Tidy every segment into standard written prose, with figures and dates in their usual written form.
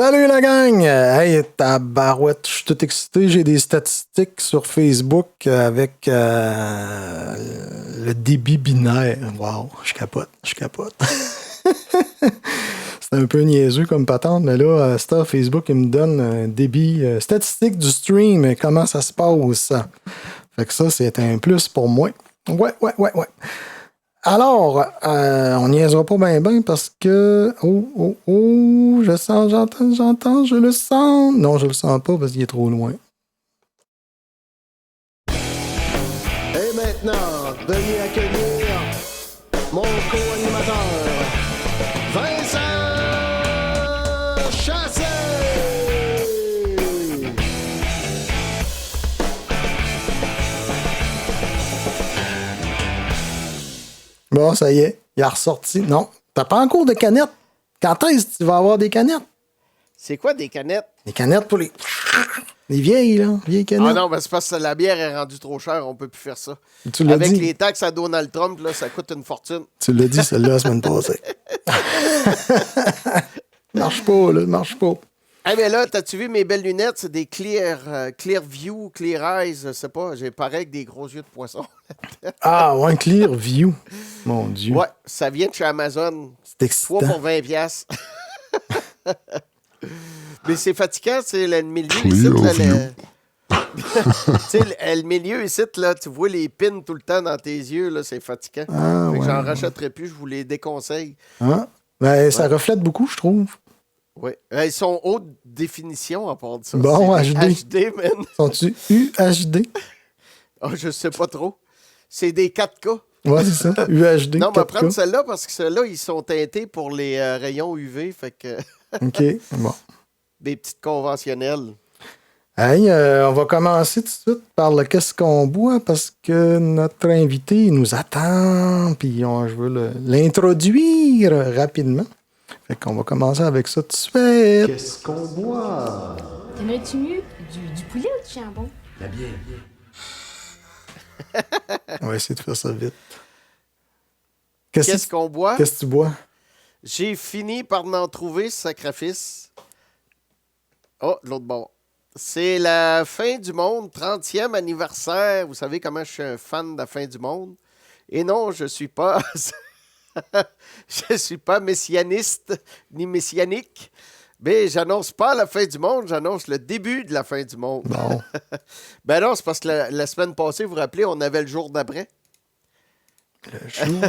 Salut la gang! Hey, tabarouette, je suis tout excité. J'ai des statistiques sur Facebook avec le débit binaire. Wow, je capote. C'est un peu niaiseux comme patente, mais là, Facebook, il me donne un débit statistique du stream et comment ça se passe. Fait que ça, c'est un plus pour moi. Ouais. Alors, on niaisera pas bien parce que... Oh, je sens, j'entends, je le sens. Non, je le sens pas parce qu'il est trop loin. Et maintenant, veuillez accueillir mon co-animateur, Vincent Chassé! Bon, ça y est, il a ressorti. Non, t'as pas encore de canettes. Quand est-ce que tu vas avoir des canettes? C'est quoi des canettes? Des canettes pour les vieilles, là. Vieilles canettes. Ah non, ben c'est parce que la bière est rendue trop chère, on peut plus faire ça. Tu l'as Avec dit. les taxes à Donald Trump, là, ça coûte une fortune. Tu l'as dit, celle-là, la semaine passée. Marche pas. Ah, mais là, t'as-tu vu mes belles lunettes? C'est des Clear View, Clear Eyes, je sais pas. J'ai pareil avec des gros yeux de poisson. Ah, ouais, Clear View. Mon Dieu. Ouais, ça vient de chez Amazon. C'est excitant. 3 pour 20 piastres. Mais c'est fatigant, c'est le milieu ici. Le milieu ici, là, tu vois les pins tout le temps dans tes yeux, là, c'est fatigant. Ah, Fait que ouais, j'en rachèterai plus, je vous les déconseille. Ah. Ben, ça reflète beaucoup, je trouve. Oui. Ils sont haute définition à part de ça. Bon, C'est HD. HD, man. Sont-tu UHD? Oh, je sais pas trop. C'est des 4K. Ouais, c'est ça. UHD. Non, on va 4K. prendre celle-là parce que ceux-là, ils sont teintés pour les rayons UV. Fait que OK, bon. des petites conventionnelles. Hey, on va commencer tout de suite par le qu'est-ce qu'on boit parce que notre invité nous attend, puis je veux l'introduire rapidement. Fait qu'on va commencer avec ça tout de suite. Qu'est-ce qu'on boit? T'aimerais-tu mieux du poulet ou du jambon? La bière. On va essayer de faire ça vite. Qu'est-ce qu'on boit? Qu'est-ce que tu bois? J'ai fini par n'en trouver ce sacrifice. Oh, de l'autre bord. C'est la fin du monde, 30e anniversaire. Vous savez comment je suis un fan de la fin du monde. Et non, je suis pas... je suis pas messianiste ni messianique. Mais j'annonce pas la fin du monde, j'annonce le début de la fin du monde. Bon. Ben non, c'est parce que la semaine passée, vous vous rappelez, on avait le jour d'après. Le jour.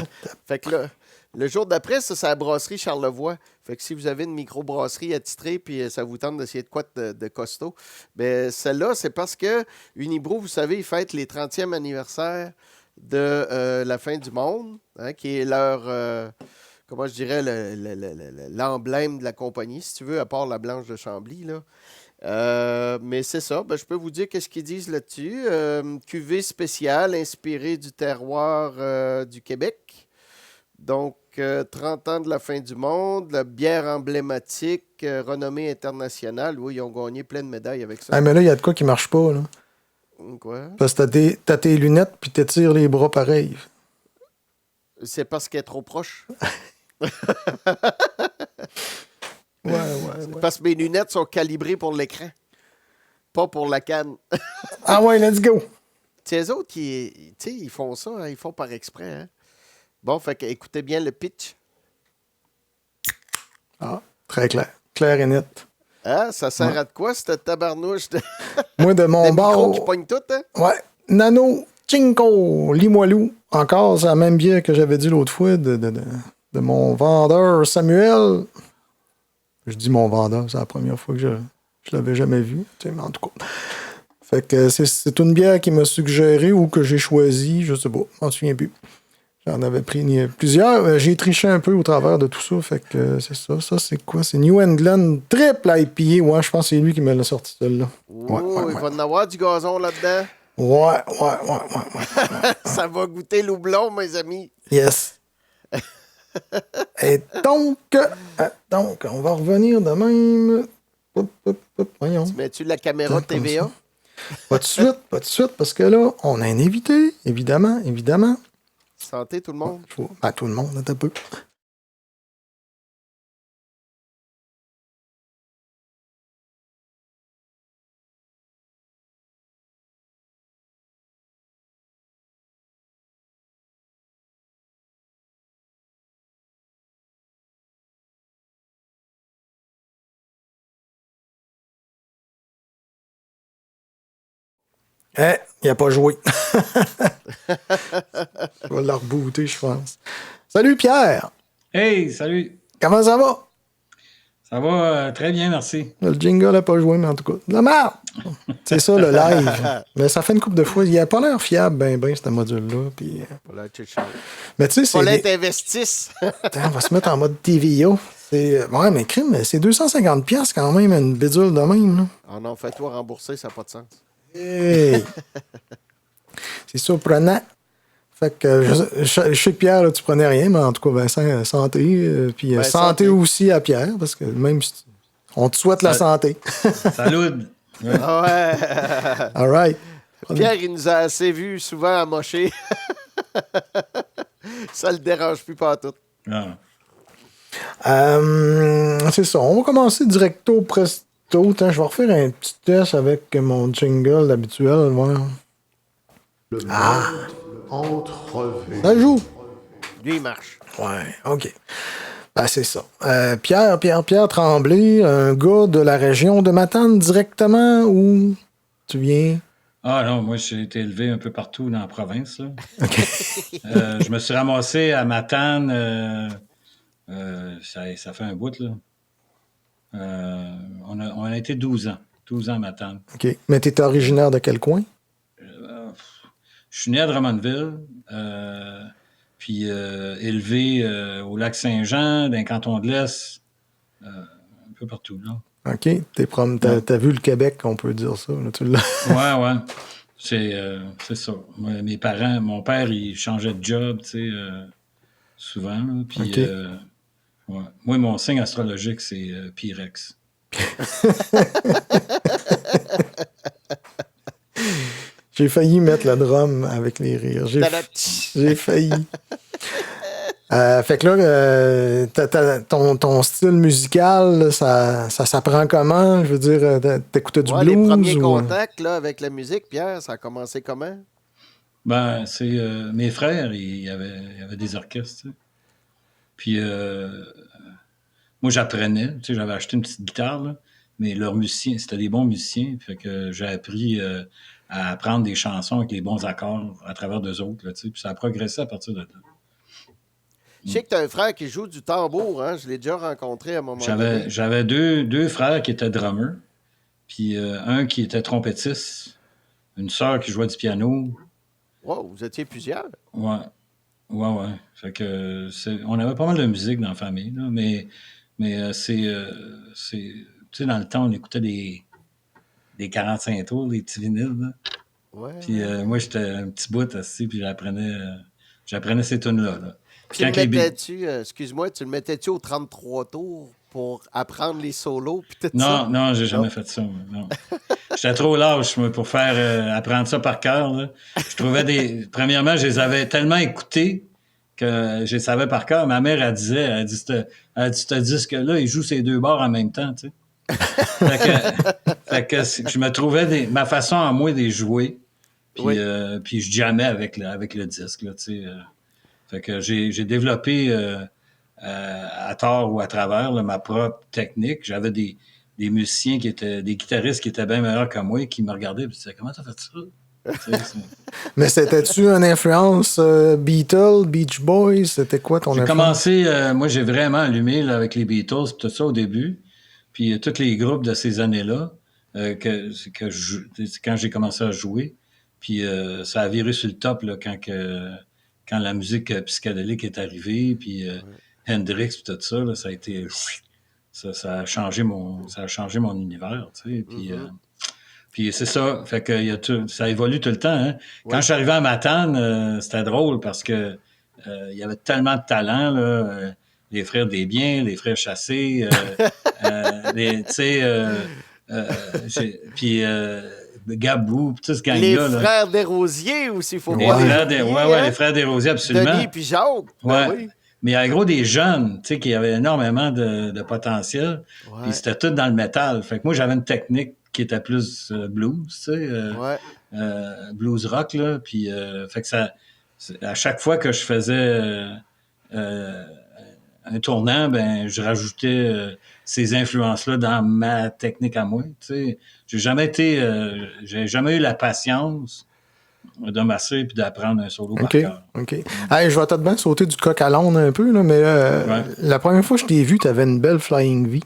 Fait que là, le jour d'après, ça, c'est la brasserie Charlevoix. Fait que si vous avez une microbrasserie attitrée puis ça vous tente d'essayer de quoi de costaud, ben celle-là, c'est parce que Unibroue, vous savez, ils fêtent les 30e anniversaire de la fin du monde, hein, qui est leur, comment je dirais, l'emblème de la compagnie, si tu veux, à part la blanche de Chambly, là. Mais c'est ça, ben, je peux vous dire qu'est-ce qu'ils disent là-dessus. Cuvée spéciale inspirée du terroir du Québec. Donc, 30 ans de la fin du monde, la bière emblématique, renommée internationale. Oui, ils ont gagné plein de médailles avec ça. Ah, mais là, il y a de quoi qui marche pas, là. Quoi? Parce que t'as tes lunettes puis t'étires les bras pareil. C'est parce qu'elle est trop proche. Ouais. Parce que mes lunettes sont calibrées pour l'écran, pas pour la canne. Ah ouais, let's go! Les autres, ils font ça, hein, ils font par exprès. Hein? Bon, fait que écoutez bien le pitch. Ah, très clair. Clair et net. Ah, ça sert à de quoi, cette tabarnouche de, Moi, de mon de micro bar... qui pogne tout, hein? Ouais. Nano Chinko, Limoilou. Encore, c'est la même bière que j'avais dit l'autre fois de mon vendeur Samuel. Je dis mon vendeur, c'est la première fois que je l'avais jamais vu. Tu sais, mais en tout cas. Fait que c'est une bière qui m'a suggéré ou que j'ai choisi, je sais pas, je m'en souviens plus. J'en avais pris plusieurs. J'ai triché un peu au travers de tout ça. Fait que c'est ça. Ça, c'est quoi? C'est New England Triple IPA. Ouais, je pense que c'est lui qui me l'a sorti, celle-là. Il va en avoir du gazon là-dedans. Ouais. Ça va goûter l'oublon, mes amis. Yes. Et donc, on va revenir de même. Voyons. Mets-tu la caméra Comme TVA? ça. Pas de suite, parce que là, on a un invité, évidemment. Santé, tout le monde. Tout le monde, un peu. Il a pas joué. Je vais le rebooter, je pense. Salut Pierre! Hey, salut! Comment ça va? Ça va très bien, merci. Le jingle n'a pas joué, mais en tout cas, de la merde! C'est ça, le live. Mais ça fait une couple de fois. Il a pas l'air fiable, ben, ce module-là. Puis... Mais tu sais, c'est... Paulette investisse. Attends, on va se mettre en mode TVA. Ouais, mais crime, c'est 250$ quand même, une bidule de même. Là. Ah non, fais-toi rembourser, ça n'a pas de sens. Hey. C'est surprenant. Fait que je sais que Pierre, là, tu prenais rien, mais en tout cas, Vincent, santé. Puis santé aussi à Pierre, parce que même si on te souhaite la santé. Salut! Ouais. Ouais. All right. Pierre, il nous a assez vus souvent amocher. Ça le dérange plus pas tout. Ah. C'est ça. On va commencer directo presto. Attends, je vais refaire un petit test avec mon jingle habituel. Ouais. Entrevue. Ça joue. Lui, il marche. Ouais, OK. Ben, c'est ça. Pierre Tremblay, un gars de la région de Matane directement, où tu viens? Ah non, moi, j'ai été élevé un peu partout dans la province. Là. OK. Je me suis ramassé à Matane. Ça fait un bout, là. On a été 12 ans. 12 ans à Matane. OK. Mais t'es originaire de quel coin? Je suis né à Drummondville, puis élevé au lac Saint-Jean, dans le canton de l'Est, un peu partout, là. OK. T'as vu le Québec, on peut dire ça. Là, tu l'as. Ouais. C'est ça. Mes parents, mon père, il changeait de job, tu sais, souvent. Là, puis, OK. ouais. Moi, mon signe astrologique, c'est Pyrex. J'ai failli mettre le drum avec les rires. J'ai failli. Fait que là, ton style musical, ça s'apprend comment? Je veux dire, t'écoutais du blues? Les premiers ou... contacts là, avec la musique, Pierre, ça a commencé comment? Ben, c'est mes frères, il y avait des orchestres, tu sais. Puis moi, j'apprenais, tu sais, j'avais acheté une petite guitare, là, mais leurs musiciens, c'était des bons musiciens, fait que j'ai appris à apprendre des chansons avec les bons accords à travers d'eux autres, là, tu sais, puis ça a progressé à partir de là. Je sais que tu as un frère qui joue du tambour, hein? Je l'ai déjà rencontré à un moment donné. J'avais deux frères qui étaient drummers, puis un qui était trompettiste, une sœur qui jouait du piano. Wow, vous étiez plusieurs. Ouais. Fait que on avait pas mal de musique dans la famille, là, mais tu sais, dans le temps, on écoutait des 45 tours, des petits vinyles, là. Ouais. Puis moi, j'étais un petit bout assis, puis j'apprenais ces tunes-là. Là. Tu le mettais-tu, excuse-moi, tu le mettais-tu au 33 tours pour apprendre les solos? Puis tout ça? Non, j'ai jamais fait ça. Non. J'étais trop lâche, moi, pour faire apprendre ça par cœur. Là. Je trouvais premièrement, je les avais tellement écoutés que je les savais par cœur. Ma mère, elle dit, ce disque-là, il joue ces deux bords en même temps, tu sais. fait que je me trouvais ma façon à moi de les jouer. Puis, oui. Puis je jammais avec le disque, là, tu sais. Fait que j'ai développé à tort ou à travers là, ma propre technique. J'avais des musiciens des guitaristes qui étaient bien meilleurs que moi, qui me regardaient et me disaient « Comment t'as fait ça? » Mais c'était-tu une influence Beatles, Beach Boys? C'était quoi ton influence? J'ai commencé, moi j'ai vraiment allumé là, avec les Beatles et tout ça au début. Puis tous les groupes de ces années-là, quand j'ai commencé à jouer. Puis ça a viré sur le top là, quand la musique psychédélique est arrivée, puis Hendrix et tout ça, là, ça a été... Ça a changé mon univers, tu sais. Puis, puis c'est ça, fait que ça évolue tout le temps. Hein. Quand je suis arrivé à Matane, c'était drôle parce que il y avait tellement de talent, là. Les frères Desbiens, les frères Chassé, tu sais, puis Gabou, tout ce gang-là. Les frères Desrosiers aussi, il faut les voir. Les frères Desrosiers, absolument. Denis puis Jacques. Ouais. Oui. Mais il y a gros des jeunes, tu sais, qui avaient énormément de potentiel. Ouais. Puis c'était tout dans le métal. Fait que moi, j'avais une technique qui était plus blues, tu sais, blues rock, là. Puis, fait que à chaque fois que je faisais un tournant, ben je rajoutais ces influences-là dans ma technique à moi. Tu sais. J'ai jamais eu la patience de masser puis d'apprendre un solo par OK. cœur. OK. Hey, je vais peut-être bien sauter du coq à l'âne un peu, là, mais Ouais. la première fois que je t'ai vu, tu avais une belle Flying V.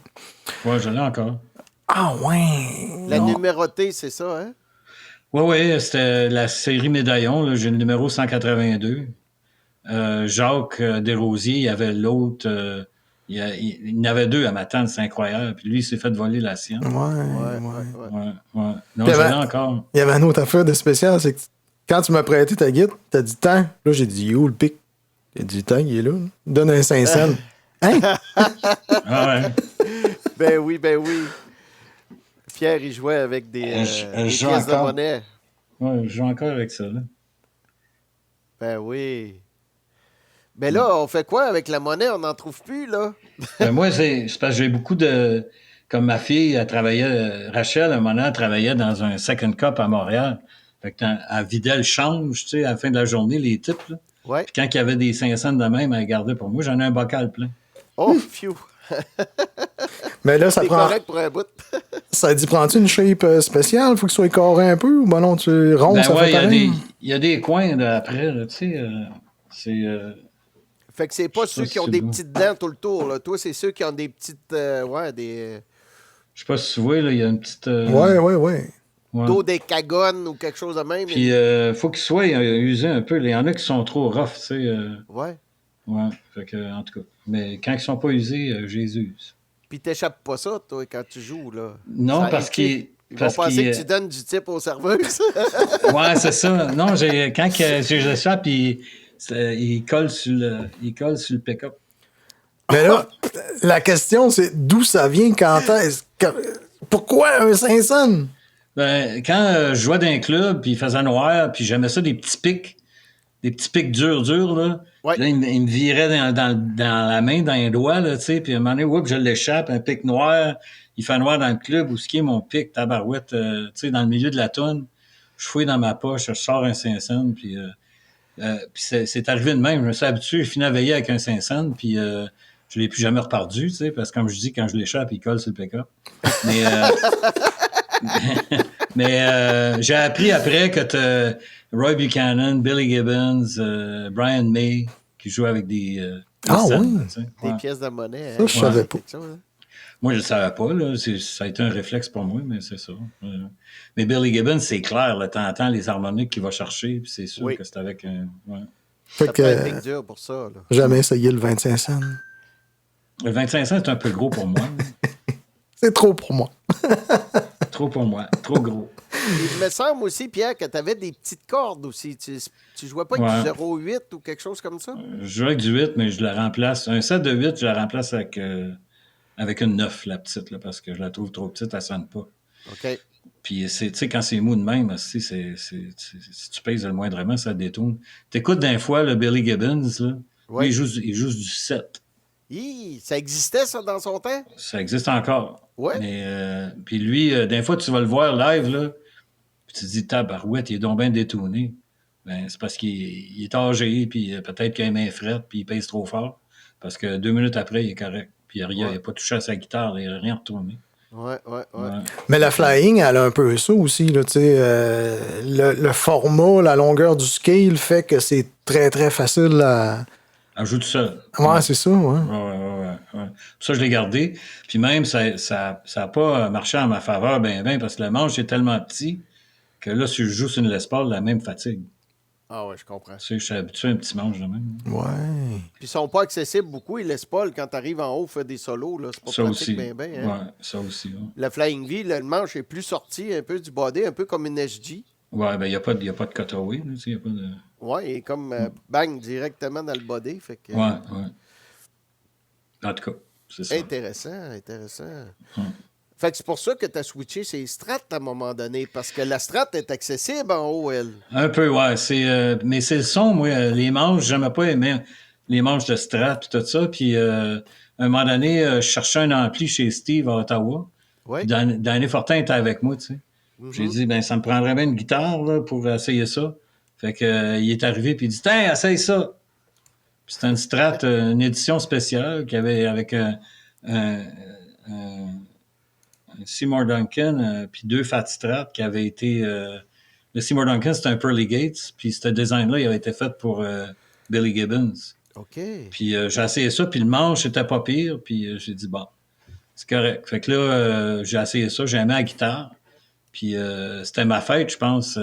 Ouais, je l'ai encore. Ah ouais! La Non. numérotée, c'est ça, hein? Oui, c'était la série Médaillon. Là, j'ai le numéro 182. Jacques Desrosiers, il y avait l'autre. Il y en avait deux à m'attendre, c'est incroyable. Puis lui, il s'est fait voler la sienne. Ouais. Ouais. Non, Puis je avant- l'ai encore. Il y avait une autre affaire de spécial, c'est que quand tu m'as prêté ta guide, t'as dit tant. Là, j'ai dit où le pic? J'ai dit tant, il est là. Donne un 5 cents. Hein? Ah ouais. Ben oui. Pierre, il jouait avec des Je joue pièces de encore. monnaie. Ouais, je joue encore avec ça. Là. Ben oui. Mais là, on fait quoi avec la monnaie? On n'en trouve plus, là. Ben, moi, c'est parce que j'ai beaucoup de. Comme ma fille, elle travaillait. Rachel, à un moment, elle travaillait dans un second cup à Montréal. Fait que elle vidait le change, tu sais, à la fin de la journée, les types. Là. Ouais. Puis quand il y avait des 500 de même, elle gardait pour moi. J'en ai un bocal plein. Oh, phew. Mais là, ça C'est prend. correct pour un bout. Ça dit, prends-tu une shape spéciale? Faut qu'il soit carré un peu? Ou ben non, tu rond, Ben ça ouais, fait pareil? il y a des coins là, après, là, tu sais. C'est. Fait que c'est pas Je sais ceux pas qui si ont c'est des beau. petites dents tout le tour, là. Toi, c'est ceux qui ont des petites. Je sais pas si tu vois, là, il y a une petite. Ouais. Ouais. Dos des cagones ou quelque chose de même. Puis, faut qu'ils soient usés un peu. Il y en a qui sont trop rough, tu sais. Ouais. Ouais, fait que, en tout cas. Mais quand ils sont pas usés, Jésus. Puis t'échappes pas ça, toi, quand tu joues, là. Non, Ça parce inquiète. qu'il. Ils vont Parce penser qu'il. que tu donnes du type aux serveuses. Ouais, c'est ça. Non, quand je l'échappe, il colle sur le pick-up. Mais là, la question, c'est d'où ça vient, quand est-ce? Pourquoi un 500? Ben, quand je jouais dans un club, puis il faisait noir, puis j'aimais ça des petits pics durs, là. Ouais. Là, il me virait dans la main, dans les doigts, là, tu sais, puis à un moment donné, whoop, je l'échappe, un pic noir, il fait noir dans le club, où ce qui est mon pic, tabarouette, tu sais, dans le milieu de la toune, je fouille dans ma poche, je sors un 500, puis c'est arrivé de même, je me suis habitué, je finis à veiller avec un 500, puis je l'ai plus jamais repardu, tu sais, parce que comme je dis, quand je l'échappe, il colle sur le pick-up. Mais... Mais j'ai appris après que t'as Roy Buchanan, Billy Gibbons, Brian May, qui jouent avec des Ah scènes, oui? tu sais. Des Ouais. pièces de monnaie. Ça, je savais pas. quelque chose, hein. Moi, je ne savais pas. Là. Ça a été un réflexe pour moi, mais c'est ça. Mais Billy Gibbons, c'est clair. Là, t'entends les harmoniques qu'il va chercher, puis c'est sûr Oui. que c'est avec un... Ouais. Fait Ça que peut être big dur pour ça, là. jamais essayé le 25 cents. Le 25 cents, c'est un peu gros pour moi. C'est trop pour moi. Trop pour moi. Trop gros. Il me semble aussi, Pierre, que tu avais des petites cordes aussi. Tu jouais pas avec Ouais. du 0,8 ou quelque chose comme ça? Je joue avec du 8, mais je la remplace. Un set de 8, je la remplace avec une 9, la petite, là, parce que je la trouve trop petite, elle sonne pas. OK. Puis, tu sais, quand c'est mou de même, si tu pèses le moindrement, ça détourne. T'écoutes d'un fois le Billy Gibbons, là. Ouais. Lui, il joue du 7. Ça existait, ça, dans son temps? Ça existe encore. Ouais. Mais, puis lui, d'un fois, tu vas le voir live, là, puis tu te dis, tabarouette, il est donc bien détourné. Ben, c'est parce qu'il est âgé, puis peut-être qu'il a les mains frettes, puis il pèse trop fort. Parce que 2 minutes après, il est correct. Puis il n'a pas touché à sa guitare, il n'a rien retourné. Ouais. Mais la flying, elle a un peu ça aussi. Là, tu sais, le format, la longueur du scale fait que c'est très, très facile à... Elle joue tout seul. Ouais, c'est ça, ouais. Ouais. Ça, je l'ai gardé. Puis même, ça a pas marché en ma faveur, parce que le manche est tellement petit que là, si je joue sur une Les Paul, la même fatigue. Ah ouais, je comprends. Tu sais, je suis habitué à un petit manche de même. Ouais. Puis ils sont pas accessibles beaucoup. Ils laissent pas, quand tu arrives en haut, faire des solos. Là. C'est pas Ça pratique aussi. bien. Hein? Ouais, ça aussi. Ouais. La Flying V, le manche est plus sorti un peu du body, un peu comme une SG. Ouais, ben, il n'y a pas de cutaway. Là, tu sais, y a pas de... Ouais, et comme bang directement dans le body. Fait que, Ouais. En tout cas, c'est ça. Intéressant. Fait que c'est pour ça que tu as switché ces strats à un moment donné, parce que la strat est accessible en haut, elle. Un peu, ouais. Mais c'est le son, moi. Les manches, j'aimais pas aimer les manches de Strat et tout ça. Puis, à un moment donné, je cherchais un ampli chez Steve à Ottawa. Ouais. Danny Fortin était avec moi, tu sais. J'ai dit, ça me prendrait bien une guitare là, pour essayer ça. Fait que il est arrivé, puis il dit, tiens, essaye ça. Puis C'était une Strat, une édition spéciale qui avait avec un Seymour Duncan, puis 2 Fat Strat qui avaient été... le Seymour Duncan, c'était un Pearly Gates, puis ce design-là, il avait été fait pour Billy Gibbons. OK. Puis j'ai essayé ça, puis le manche était pas pire, puis j'ai dit, bon, c'est correct. Fait que là, j'ai essayé ça, j'ai aimé la guitare, puis c'était ma fête, je pense,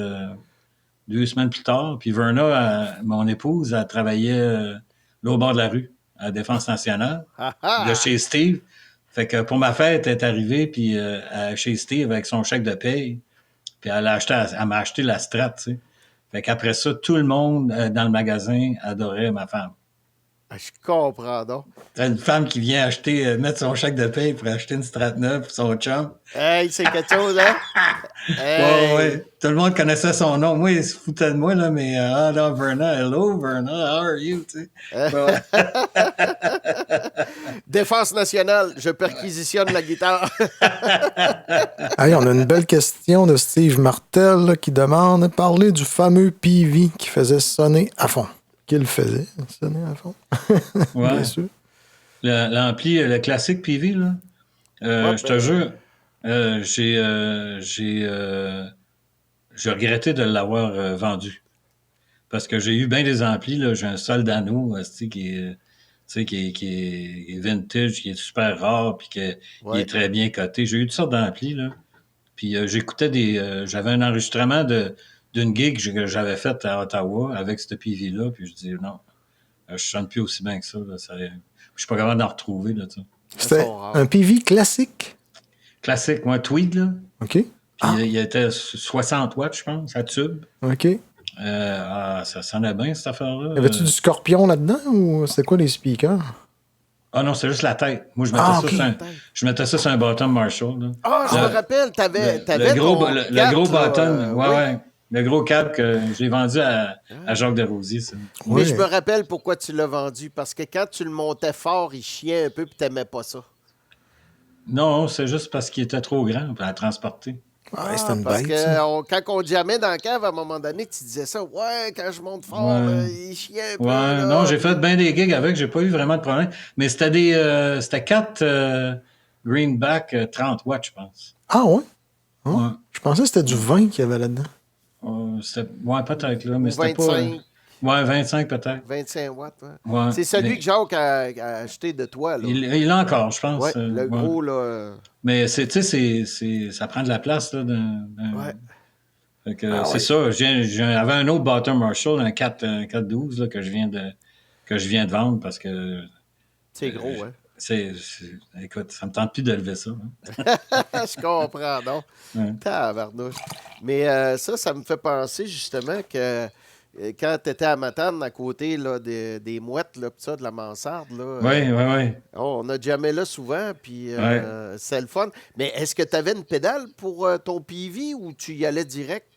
2 semaines plus tard, puis Verna, mon épouse, elle travaillait là au bord de la rue, à la Défense nationale, de chez Steve. Fait que pour ma fête, elle est arrivée, puis chez Steve avec son chèque de paye, puis elle m'a acheté la Strat, tu sais. Fait qu'après ça, tout le monde dans le magasin adorait ma femme. Ah, je comprends donc. T'as une femme qui vient acheter, mettre son chèque de paye pour acheter une Strat neuve pour son chum. Hey, c'est quelque chose, hein? Ouais, ouais. Tout le monde connaissait son nom. Moi, il se foutait de moi, là, mais ah non, Verna, hello, Verna, how are you, tu sais. Ouais. Défense nationale, je perquisitionne la guitare. Hey, on a une belle question de Steve Martel là, qui demande parler du fameux PV qui faisait sonner à fond. Qu'il faisait sonner à fond. Ouais. Bien sûr. L'ampli, le classique PV, là. Je te jure, j'ai regretté de l'avoir vendu. Parce que j'ai eu bien des amplis, là. J'ai un Soldano, qui est, tu sais, qui est vintage, qui est super rare, puis qui Ouais. est très bien coté. J'ai eu toutes sortes d'amplis, là. Puis j'écoutais j'avais un enregistrement d'une gig que j'avais faite à Ottawa avec ce PV-là, puis je dis non, je sonne plus aussi bien que ça. Là, je suis pas capable d'en retrouver, là, tu sais. C'était un PV classique. Classique, moi, Tweed, là. OK. Puis il était 60 watts, je pense, à tube. OK. Ça sonnait bien, cette affaire-là. Y avait-tu du scorpion là-dedans ou c'est quoi les speakers? Ah non, c'est juste la tête. Moi, je mettais ça sur un bottom Marshall. Là. Ah, je me rappelle, t'avais le gros, ton le cap, gros là, bottom, oui. ouais. Le gros cap que j'ai vendu à Jacques Desrosiers. Ça. Mais Ouais. je me rappelle pourquoi tu l'as vendu. Parce que quand tu le montais fort, il chiait un peu puis t'aimais pas ça. Non, c'est juste parce qu'il était trop grand à transporter. Ah, c'était une Parce bête, que ça. quand on jammait dans la cave, à un moment donné, tu disais ça. Ouais, quand je monte fort, Ouais. là, il chiait un peu. Ouais, là. non, j'ai fait bien des gigs avec, j'ai pas eu vraiment de problème. Mais c'était 4 Greenback 30 watts, je pense. Ah ouais? Ah. Ouais. Je pensais que c'était du vin qu'il y avait là-dedans. Ouais, peut-être, là, mais Ou c'était pas... 25, Ouais, 25 peut-être. 25 watts. Ouais. Ouais. C'est celui Mais que Jacques a acheté de toi. Là. il l'a encore, je pense. Ouais, le ouais. gros, là. Mais tu sais, ça prend de la place, là. Ouais. Fait que Ah c'est ouais. ça. J'avais un autre bottom Marshall, un 412, là, que je viens de vendre parce que C'est gros, hein? écoute, ça me tente plus de lever ça. Hein. Je comprends, non? Ouais. Tabarnouche. Mais ça me fait penser justement que quand tu étais à Matane, à côté là, des mouettes, là, pis ça, de la mansarde, là, Oui. on a jamais là souvent, puis Ouais. c'est le fun. Mais est-ce que tu avais une pédale pour ton PV ou tu y allais direct?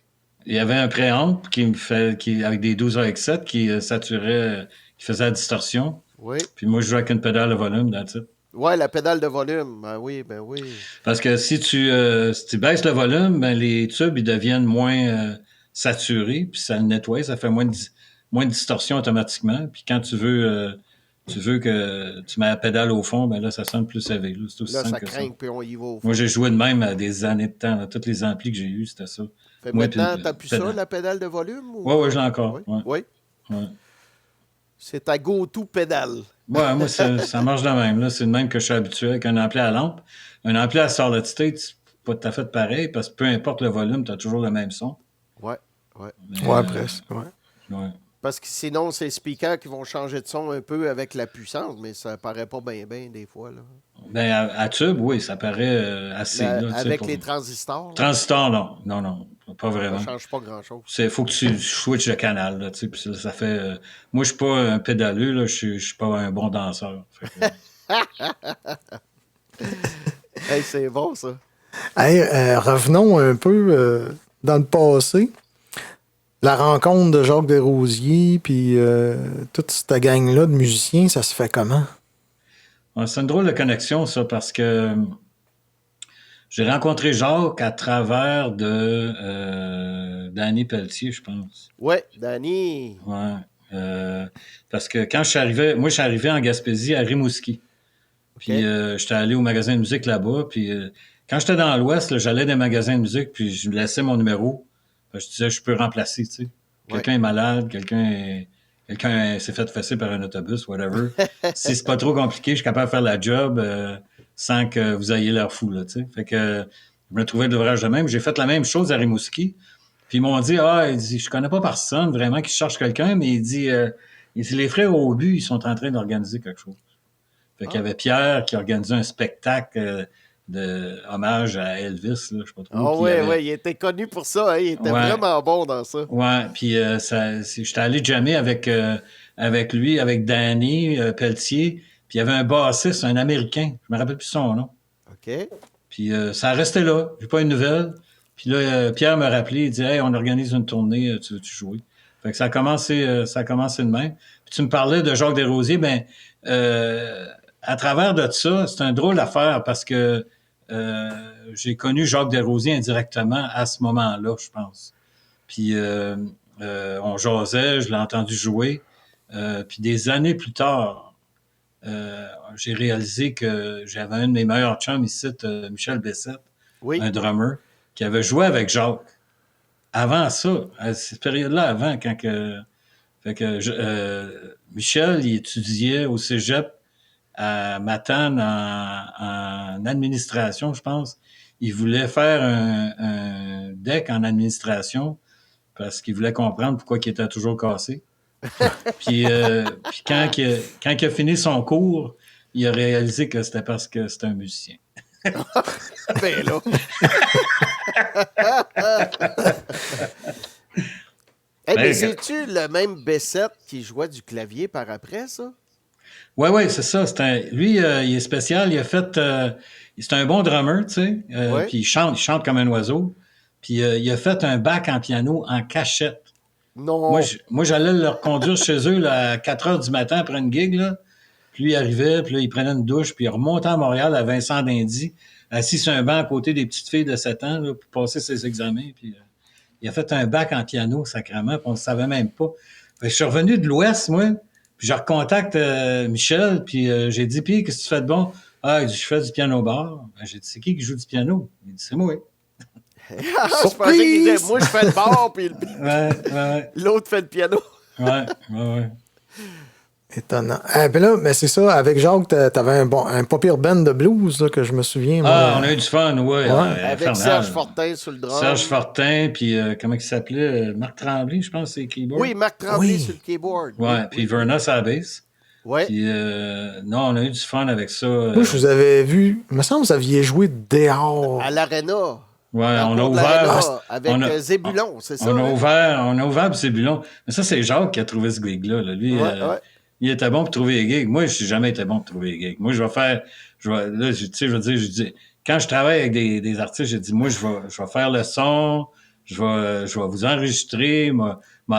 Il y avait un préamp avec des 12AX7 qui saturait, qui faisait la distorsion. Oui. Puis moi, je jouais avec une pédale de volume, that's it. Ouais, la pédale de volume. Ben oui, ben oui. Parce que si tu baisses le volume, ben, les tubes ils deviennent moins saturés, puis ça le nettoie, ça fait moins de distorsion automatiquement. Puis quand tu veux que tu mets la pédale au fond, ben là, ça sonne plus élevé. Là. C'est aussi Là, simple ça que ça. craint, puis on y va au fond. Moi, j'ai joué de même à des années de temps. Là. Toutes les amplis que j'ai eus, c'était ça. Fait Moi, maintenant, puis t'as plus pédale. ça, la pédale de volume? Ouais, je l'ai encore. Oui. Ouais. Oui. Ouais. C'est ta go-to pédale. Ouais, moi, ça marche de même. Là. C'est le même que je suis habitué avec un ampli à lampe. Un ampli à solid state, c'est pas tout à fait pareil, parce que peu importe le volume, tu as toujours le même son. Ouais. Mais, Ouais, presque. Ouais. ouais. Parce que sinon, c'est les speakers qui vont changer de son un peu avec la puissance, mais ça paraît pas bien des fois. Là. Ben, à tube, oui, ça paraît assez. Mais Là, tu sais, avec pour... les transistors, là, Transistors, non, pas ça vraiment. ne change pas grand-chose. Il faut que tu switches de canal, là, tu sais, puis ça fait... moi, je suis pas un pédaleux, là, je suis pas un bon danseur. Fait que, Hey, c'est bon, ça. Hey, revenons un peu dans le passé. La rencontre de Jacques Desrosiers, puis toute cette gang-là de musiciens, ça se fait comment? ouais, c'est une drôle de connexion, ça, parce que j'ai rencontré Jacques à travers de Danny Pelletier, je pense. Ouais, Danny. Ouais. Parce que quand je suis arrivé en Gaspésie à Rimouski. Puis j'étais allé au magasin de musique là-bas. Puis quand j'étais dans l'Ouest, là, j'allais dans les magasins de musique, puis je laissais mon numéro. Je disais, je peux remplacer, tu sais. Quelqu'un est malade, quelqu'un s'est fait fesser par un autobus, whatever. Si c'est pas trop compliqué, je suis capable de faire la job sans que vous ayez l'air fou, là, tu sais. Fait que je me trouvais de l'ouvrage de même. J'ai fait la même chose à Rimouski. Puis ils m'ont dit, il dit, je connais pas personne vraiment qui cherche quelqu'un, mais il dit, les frères au but, ils sont en train d'organiser quelque chose. Fait qu'il y avait Pierre qui organisait un spectacle de hommage à Elvis, là, je sais pas trop. Ah il était connu pour ça, hein, il était vraiment bon dans ça. Ouais, puis j'étais allé jammer avec lui, avec Danny Pelletier, puis il y avait un bassiste, un Américain, je me rappelle plus son nom. OK. Puis ça restait là, j'ai pas une nouvelle. Puis là, Pierre m'a rappelé, il dit « Hey, on organise une tournée, tu veux-tu jouer? » Fait que ça a commencé de même. Puis tu me parlais de Jacques Desrosiers, à travers de ça, c'est un drôle d'affaire parce que j'ai connu Jacques Desrosiers indirectement à ce moment-là, je pense. Puis on jasait, je l'ai entendu jouer. Puis des années plus tard, j'ai réalisé que j'avais un de mes meilleurs chums ici, Michel Bessette, un drummer, qui avait joué avec Jacques. Avant ça, à cette période-là, avant, Michel, il étudiait au cégep à Matane en administration, je pense. Il voulait faire un deck en administration parce qu'il voulait comprendre pourquoi il était toujours cassé. Puis quand il a fini son cours, il a réalisé que c'était parce que c'était un musicien. Ben là! Mais c'est-tu le même Bessette qui jouait du clavier par après, ça? Oui, c'est ça. Lui, il est spécial. Il a fait... c'est un bon drummer, tu sais. Puis il chante comme un oiseau. Puis il a fait un bac en piano en cachette. Non! Moi, j'allais le reconduire chez eux là, à 4 heures du matin après une gig, là. Puis lui, il arrivait, puis là, il prenait une douche, puis il remontait à Montréal à Vincent d'Indy, assis sur un banc à côté des petites filles de 7 ans, là, pour passer ses examens. Puis il a fait un bac en piano, sacrément, puis on ne savait même pas. Fait que je suis revenu de l'Ouest, moi, puis je recontacte Michel, puis j'ai dit, puis qu'est-ce que tu fais de bon? Il dit, je fais du piano-bar. J'ai dit, c'est qui joue du piano? Il dit, c'est moi. Je pensais qu'il disait, moi, je fais le bar, puis l'autre fait le piano. Ouais. Étonnant. Puis là, mais c'est ça, avec Jacques, t'avais un pas pire band de blues là, que je me souviens. Moi. On a eu du fun, ouais. Avec Serge Fortin sur le drum. Serge Fortin, puis comment il s'appelait? Marc Tremblay, je pense, c'est le keyboard. Oui, Marc Tremblay sur le keyboard. Ouais, puis Verna sur la bass. Ouais. Puis non, on a eu du fun avec ça. Moi, je vous avais vu, il me semble que vous aviez joué dehors. À l'Arena. Ouais, on a ouvert. Avec Zébulon, c'est ça? On a ouvert pour Zébulon. Mais ça, c'est Jacques qui a trouvé ce gig-là. Là. Lui, il était bon pour trouver les gigs. Moi, je n'ai jamais été bon pour trouver les gigs. Moi, je dis, quand je travaille avec des artistes, j'ai dit, moi, je vais faire le son, je vais vous enregistrer,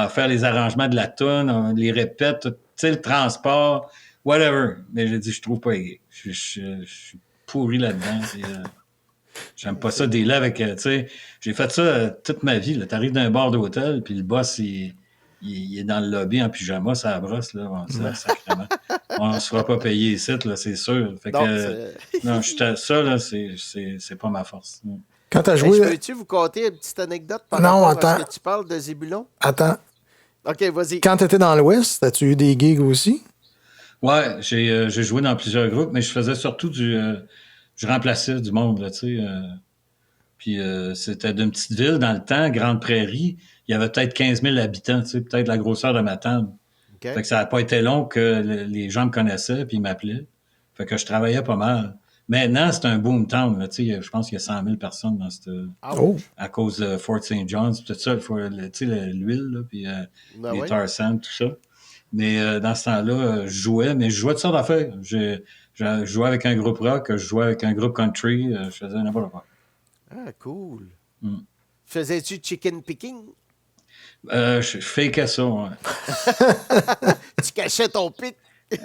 faire les arrangements de la tune, les répètes, tu sais, le transport, whatever. Mais j'ai dit, je trouve pas les gigs. Je suis pourri là-dedans. J'aime pas ça des là avec, tu sais, j'ai fait ça toute ma vie. Tu arrives d'un bar d'hôtel, puis le boss, il est dans le lobby en pyjama, ça brosse, là. On se fera pas payer ici, là, c'est sûr. Fait ça, là, c'est pas ma force. Quand t'as joué... Peux-tu vous conter une petite anecdote par rapport à ce que tu parles de Zébulon? Attends. OK, vas-y. Quand t'étais dans l'Ouest, as-tu eu des gigs aussi? Ouais, j'ai joué dans plusieurs groupes, mais je faisais surtout je remplaçais du monde, là, tu sais. Puis c'était d'une petite ville dans le temps, Grande Prairie. Il y avait peut-être 15 000 habitants, tu sais, peut-être la grosseur de Matane. Fait que ça n'a pas été long que les gens me connaissaient puis ils m'appelaient. Fait que je travaillais pas mal. Maintenant, c'est un boom town, là, tu sais. Je pense qu'il y a 100 000 personnes dans cette... à cause de Fort St. John's, tout ça, tu sais, l'huile, là, puis les tar sands, tout ça. Mais dans ce temps-là, je jouais de sortes d'affaires. Je jouais avec un groupe rock, je jouais avec un groupe country, je faisais n'importe quoi. Ah, cool. Faisais-tu chicken picking? Je fakais ça, ouais. Tu cachais ton pic?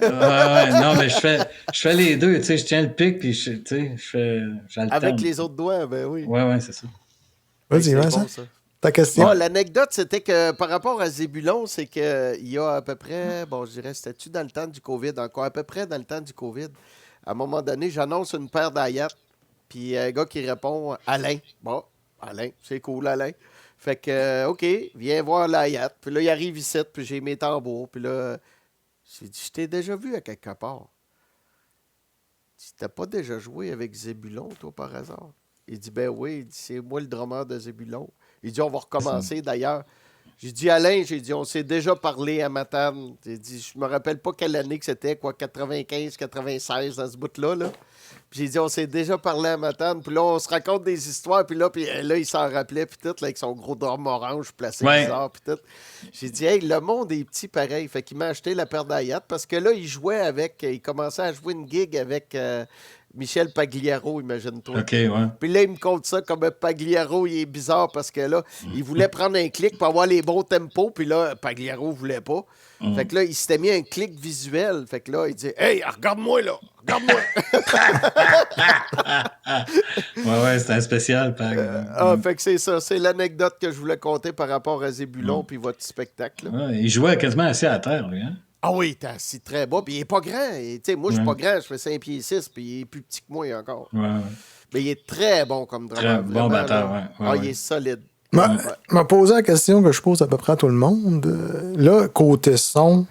Non, mais je fais les deux, tu sais, je tiens le pic, puis j'alterne. Avec les autres doigts, ben oui. Ouais, c'est ça. Vas-y, c'est bon, ça. Ta question? L'anecdote, c'était que par rapport à Zébulon, c'est qu'il y a à peu près, bon, je dirais, c'était-tu dans le temps du COVID, encore à peu près dans le temps du COVID. À un moment donné, j'annonce une paire d'Ayat, puis un gars qui répond Alain. Bon, Alain, c'est cool, Alain. Fait que, OK, viens voir l'Ayat. Puis là, il arrive ici, puis j'ai mes tambours. Puis là, j'ai dit, je t'ai déjà vu à quelque part. Tu t'as pas déjà joué avec Zébulon, toi, par hasard? Il dit, ben oui, il dit, c'est moi le drummer de Zébulon. Il dit, on va recommencer d'ailleurs. J'ai dit, Alain, on s'est déjà parlé à Matane. J'ai dit, je me rappelle pas quelle année que c'était, quoi, 95, 96, dans ce bout-là, là. Puis j'ai dit, on s'est déjà parlé à Matane. Puis là, on se raconte des histoires. Puis là, il s'en rappelait, puis tout, là, avec son gros drum orange placé bizarre, puis tout. J'ai dit, hey, le monde est petit pareil. Fait qu'il m'a acheté la paire d'Ayat parce que là, il commençait à jouer une gig avec Michel Pagliaro, imagine-toi. OK, ouais. Puis là, il me compte ça comme Pagliaro, il est bizarre parce que là, il voulait prendre un clic pour avoir les bons tempos, puis là, Pagliaro voulait pas. Fait que là, il s'était mis un clic visuel. Fait que là, il dit « Hey, regarde-moi là! Regarde-moi! » Ouais, c'était un spécial. Fait que c'est ça. C'est l'anecdote que je voulais compter par rapport à Zébulon puis votre spectacle. Là. Ouais, il jouait quasiment assis à terre, lui, hein? Ah oui, t'es assis très bas. Puis il est pas grand. Moi, je suis pas grand. Je fais 5 pieds 6, puis il est plus petit que moi encore. Ouais. Mais il est très bon comme drummer. Très bon batteur, ouais. Il est solide. M'a posé la question que je pose à peu près à tout le monde. Là, côté son,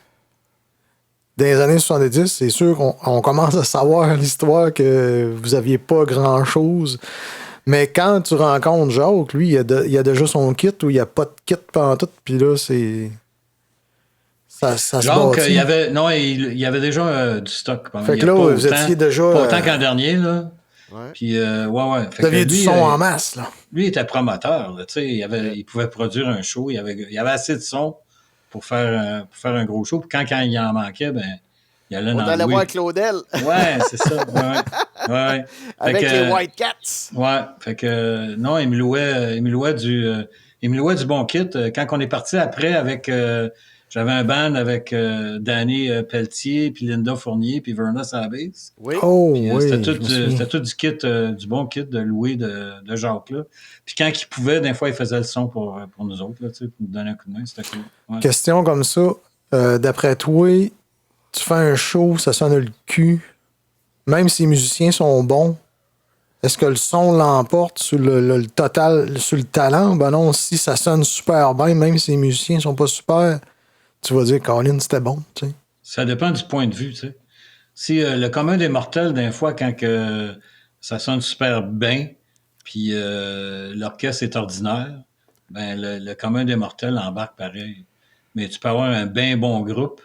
dans les années 70, c'est sûr qu'on commence à savoir l'histoire que vous aviez pas grand-chose. Mais quand tu rencontres Jacques, lui, il a déjà son kit ou il n'y a pas de kit pantoute, puis là, c'est... Ça se Jacques, bâtit. il y avait déjà du stock. Fait que là, vous étiez déjà... Pas autant qu'en dernier, là. Ouais. Puis, ouais. Vous aviez du son en masse, là. Lui, il était promoteur, là, tu sais. Il pouvait produire un show. Il y avait assez de son pour faire un gros show. Puis quand il en manquait, ben, il allait On allait voir Claudel. Ouais, c'est ça. Ouais. Avec les White Cats. Ouais. Fait que, non, il me louait du bon kit. Quand on est parti après avec... j'avais un band avec Danny Pelletier, puis Linda Fournier, puis Verna Sabis. Oui. Oh, Puis, oui. C'était tout du kit, du bon kit de louer de Jacques, là. Puis quand il pouvait, des fois, il faisait le son pour nous autres, là, tu sais, pour nous donner un coup de main. C'était cool. Ouais. Question comme ça. D'après toi, tu fais un show, ça sonne le cul. Même si les musiciens sont bons, est-ce que le son l'emporte sur le total, sur le talent? Ben non, si ça sonne super bien, même si les musiciens sont pas super, tu vas dire, Colin, c'était bon, tu sais. Ça dépend du point de vue, tu sais. Si le commun des mortels, des fois, quand ça sonne super bien, puis l'orchestre est ordinaire, ben le commun des mortels embarque pareil. Mais tu peux avoir un bien bon groupe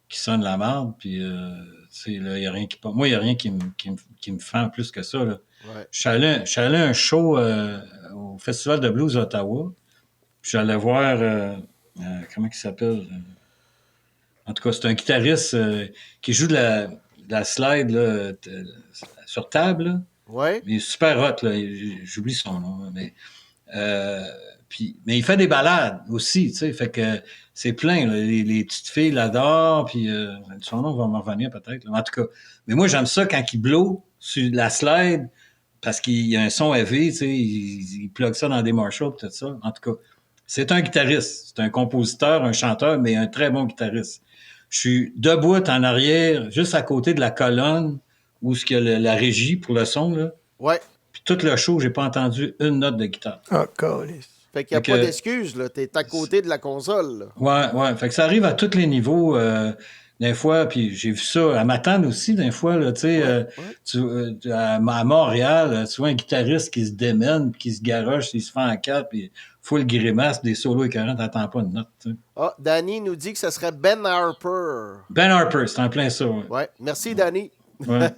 qui sonne la merde, puis tu sais, là, il n'y a rien qui... Moi, il n'y a rien qui me fend plus que ça, là. Ouais. Je suis allé à un show au Festival de Blues Ottawa, puis j'allais voir... comment il s'appelle? En tout cas, c'est un guitariste qui joue de la slide là, sur table. Là. Ouais. Il est super hot, là. J'oublie son nom. Mais il fait des balades aussi, tu sais. Fait que c'est plein. Là. Les petites filles l'adorent. Puis son nom va m'en revenir peut-être. Là. En tout cas, mais moi, j'aime ça quand il blow sur la slide parce qu'il y a un son heavy, tu sais. Il plug ça dans des Marshall et tout ça. En tout cas, c'est un guitariste. C'est un compositeur, un chanteur, mais un très bon guitariste. Je suis debout en arrière, juste à côté de la colonne où il y a la régie pour le son. Là. Ouais. Puis tout le show, j'ai pas entendu une note de guitare. Ah, câlisse. Fait qu'il n'y a pas d'excuse, là. T'es à côté de la console, là. Ouais. Fait que ça arrive à tous les niveaux. Des fois, puis j'ai vu ça à Matane aussi, des fois, là, tu sais, à Montréal, tu vois un guitariste qui se démène, qui se garoche, il se fait en quatre, puis full grimace, des solos écœurants, t'entends pas de note. Tu sais. Ah, Danny nous dit que ce serait Ben Harper. Ben Harper, c'est en plein ça. Ouais. Ouais. Merci, Danny. Ouais.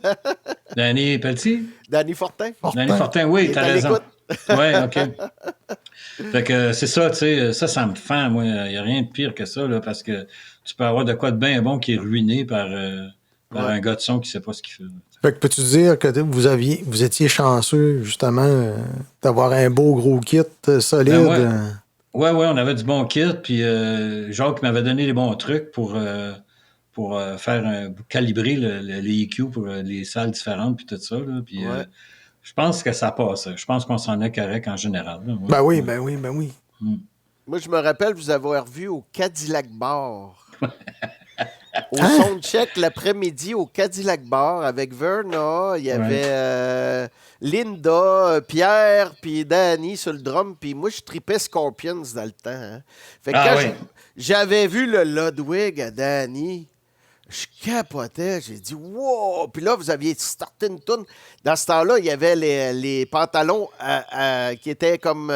Danny Pelletier? Danny Fortin. Danny Fortin, oui, t'as raison. Oui, OK. Fait que c'est ça, tu sais, ça me fend, moi. Il n'y a rien de pire que ça, là, parce que tu peux avoir de quoi de bien bon qui est ruiné par un gars de son qui ne sait pas ce qu'il fait. Fait que peux-tu dire que vous étiez chanceux, justement, d'avoir un beau gros kit solide? Ben ouais, on avait du bon kit, puis Jacques m'avait donné les bons trucs pour calibrer les EQ pour les salles différentes, puis tout ça, là, puis... je pense que ça passe. Je pense qu'on s'en est correct en général. Là. Ben oui. Moi, je me rappelle vous avoir vu au Cadillac Bar. Au Hein? soundcheck l'après-midi au Cadillac Bar avec Verna, il y avait Linda, Pierre, puis Danny sur le drum, puis moi je tripais Scorpions dans le temps. Hein. Fait que quand j'avais vu le Ludwig à Danny, je capotais, j'ai dit wow! Puis là, vous aviez starté une toune. Dans ce temps-là, il y avait les pantalons qui étaient comme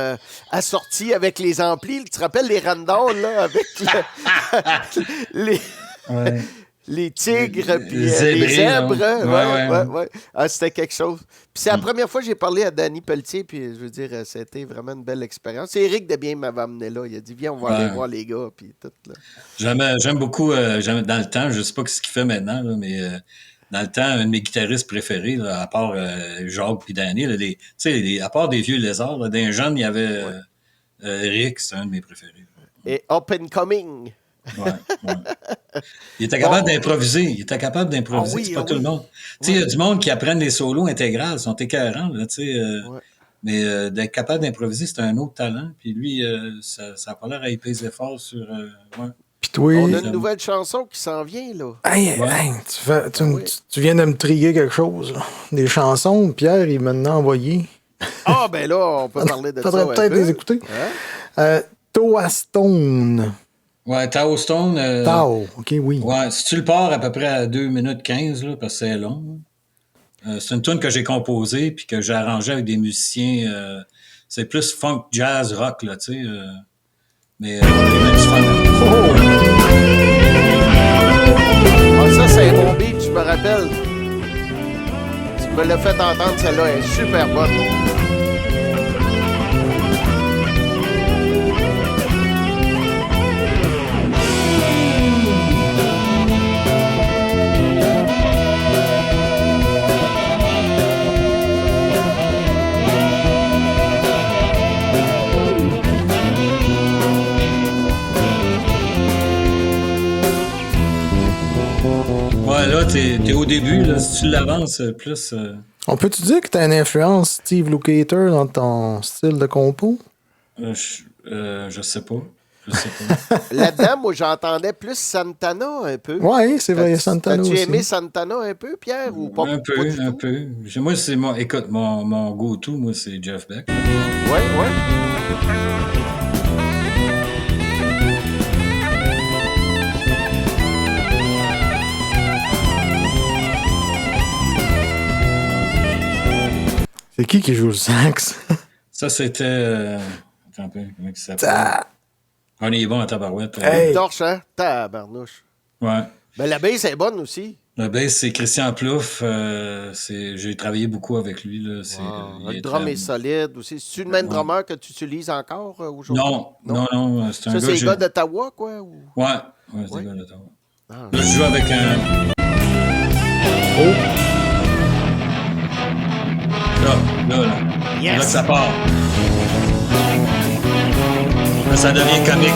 assortis avec les amplis. Tu te rappelles les randons, là, avec les. Ouais. Les tigres, puis les zébrés, zèbres. là. Ouais. Ah, c'était quelque chose. Puis c'est la première fois que j'ai parlé à Danny Pelletier, puis je veux dire, c'était vraiment une belle expérience. C'est Éric Desbiens m'avait amené là. Il a dit, viens, on va aller voir les gars, puis tout. Là. J'aime beaucoup, dans le temps, je sais pas ce qu'il fait maintenant, là, mais dans le temps, un de mes guitaristes préférés, là, à part Jacques puis Danny, là, à part des vieux lézards, là, des jeunes, il y avait Eric, c'est un de mes préférés. Et Up and Coming. Ouais. Il était capable d'improviser. C'est pas tout le monde. Tu sais, il y a du monde qui apprennent les solos intégrales, ils sont écœurants, là, tu sais. Mais d'être capable d'improviser, c'est un autre talent. Puis lui, ça a pas l'air à y peser fort sur... Puis toi... On a une nouvelle chanson qui s'en vient, là. Hey, tu viens de me triguer quelque chose, là. Des chansons, Pierre, il m'a envoyé. Ah, ben là, on peut parler de ça. Faudrait peut-être les écouter. Toa Stone. Ouais, Tao Stone. Tao, OK, oui. Ouais, si tu le pars à peu près à 2 minutes 15, là, parce que c'est long. C'est une tune que j'ai composée puis que j'ai arrangée avec des musiciens. C'est plus funk, jazz, rock, là, tu sais. Mais on est même du funk. Ah, ça, c'est un bon beat, je me rappelle. Tu me l'as fait entendre, celle-là, elle est super bonne. Ouais, là, t'es au début, là. Si tu l'avances plus... On peut-tu dire que t'as une influence Steve Lukather dans ton style de compo? Je sais pas. Là-dedans, moi, j'entendais plus Santana un peu. Ouais, c'est vrai, Santana aussi. As-tu aimé Santana un peu, Pierre, ou pas? Un peu. Moi, c'est mon go-to, moi, c'est Jeff Beck. Ouais. C'est qui joue le sax? Ça, c'était... Attends un peu, comment il s'appelle? On est bon à tabarouette. Hey. Torche, hein? Tabarnouche. Ouais. Ben, la baisse est bonne aussi. Le bass, c'est Christian Plouffe. J'ai travaillé beaucoup avec lui. Là. Le drum est solide aussi. C'est-tu le même drummer que tu utilises encore aujourd'hui? Non. C'est un ça, gars... c'est les gars d'Ottawa, quoi? Ou... Ouais, c'est les gars d'Ottawa. Là, je joue avec un... Là. Yes. Là que ça part. Là, ça devient comique.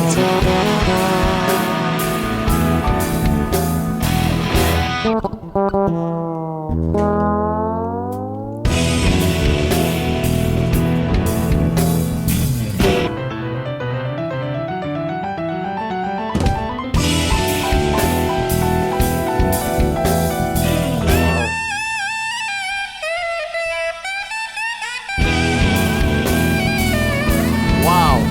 Wow!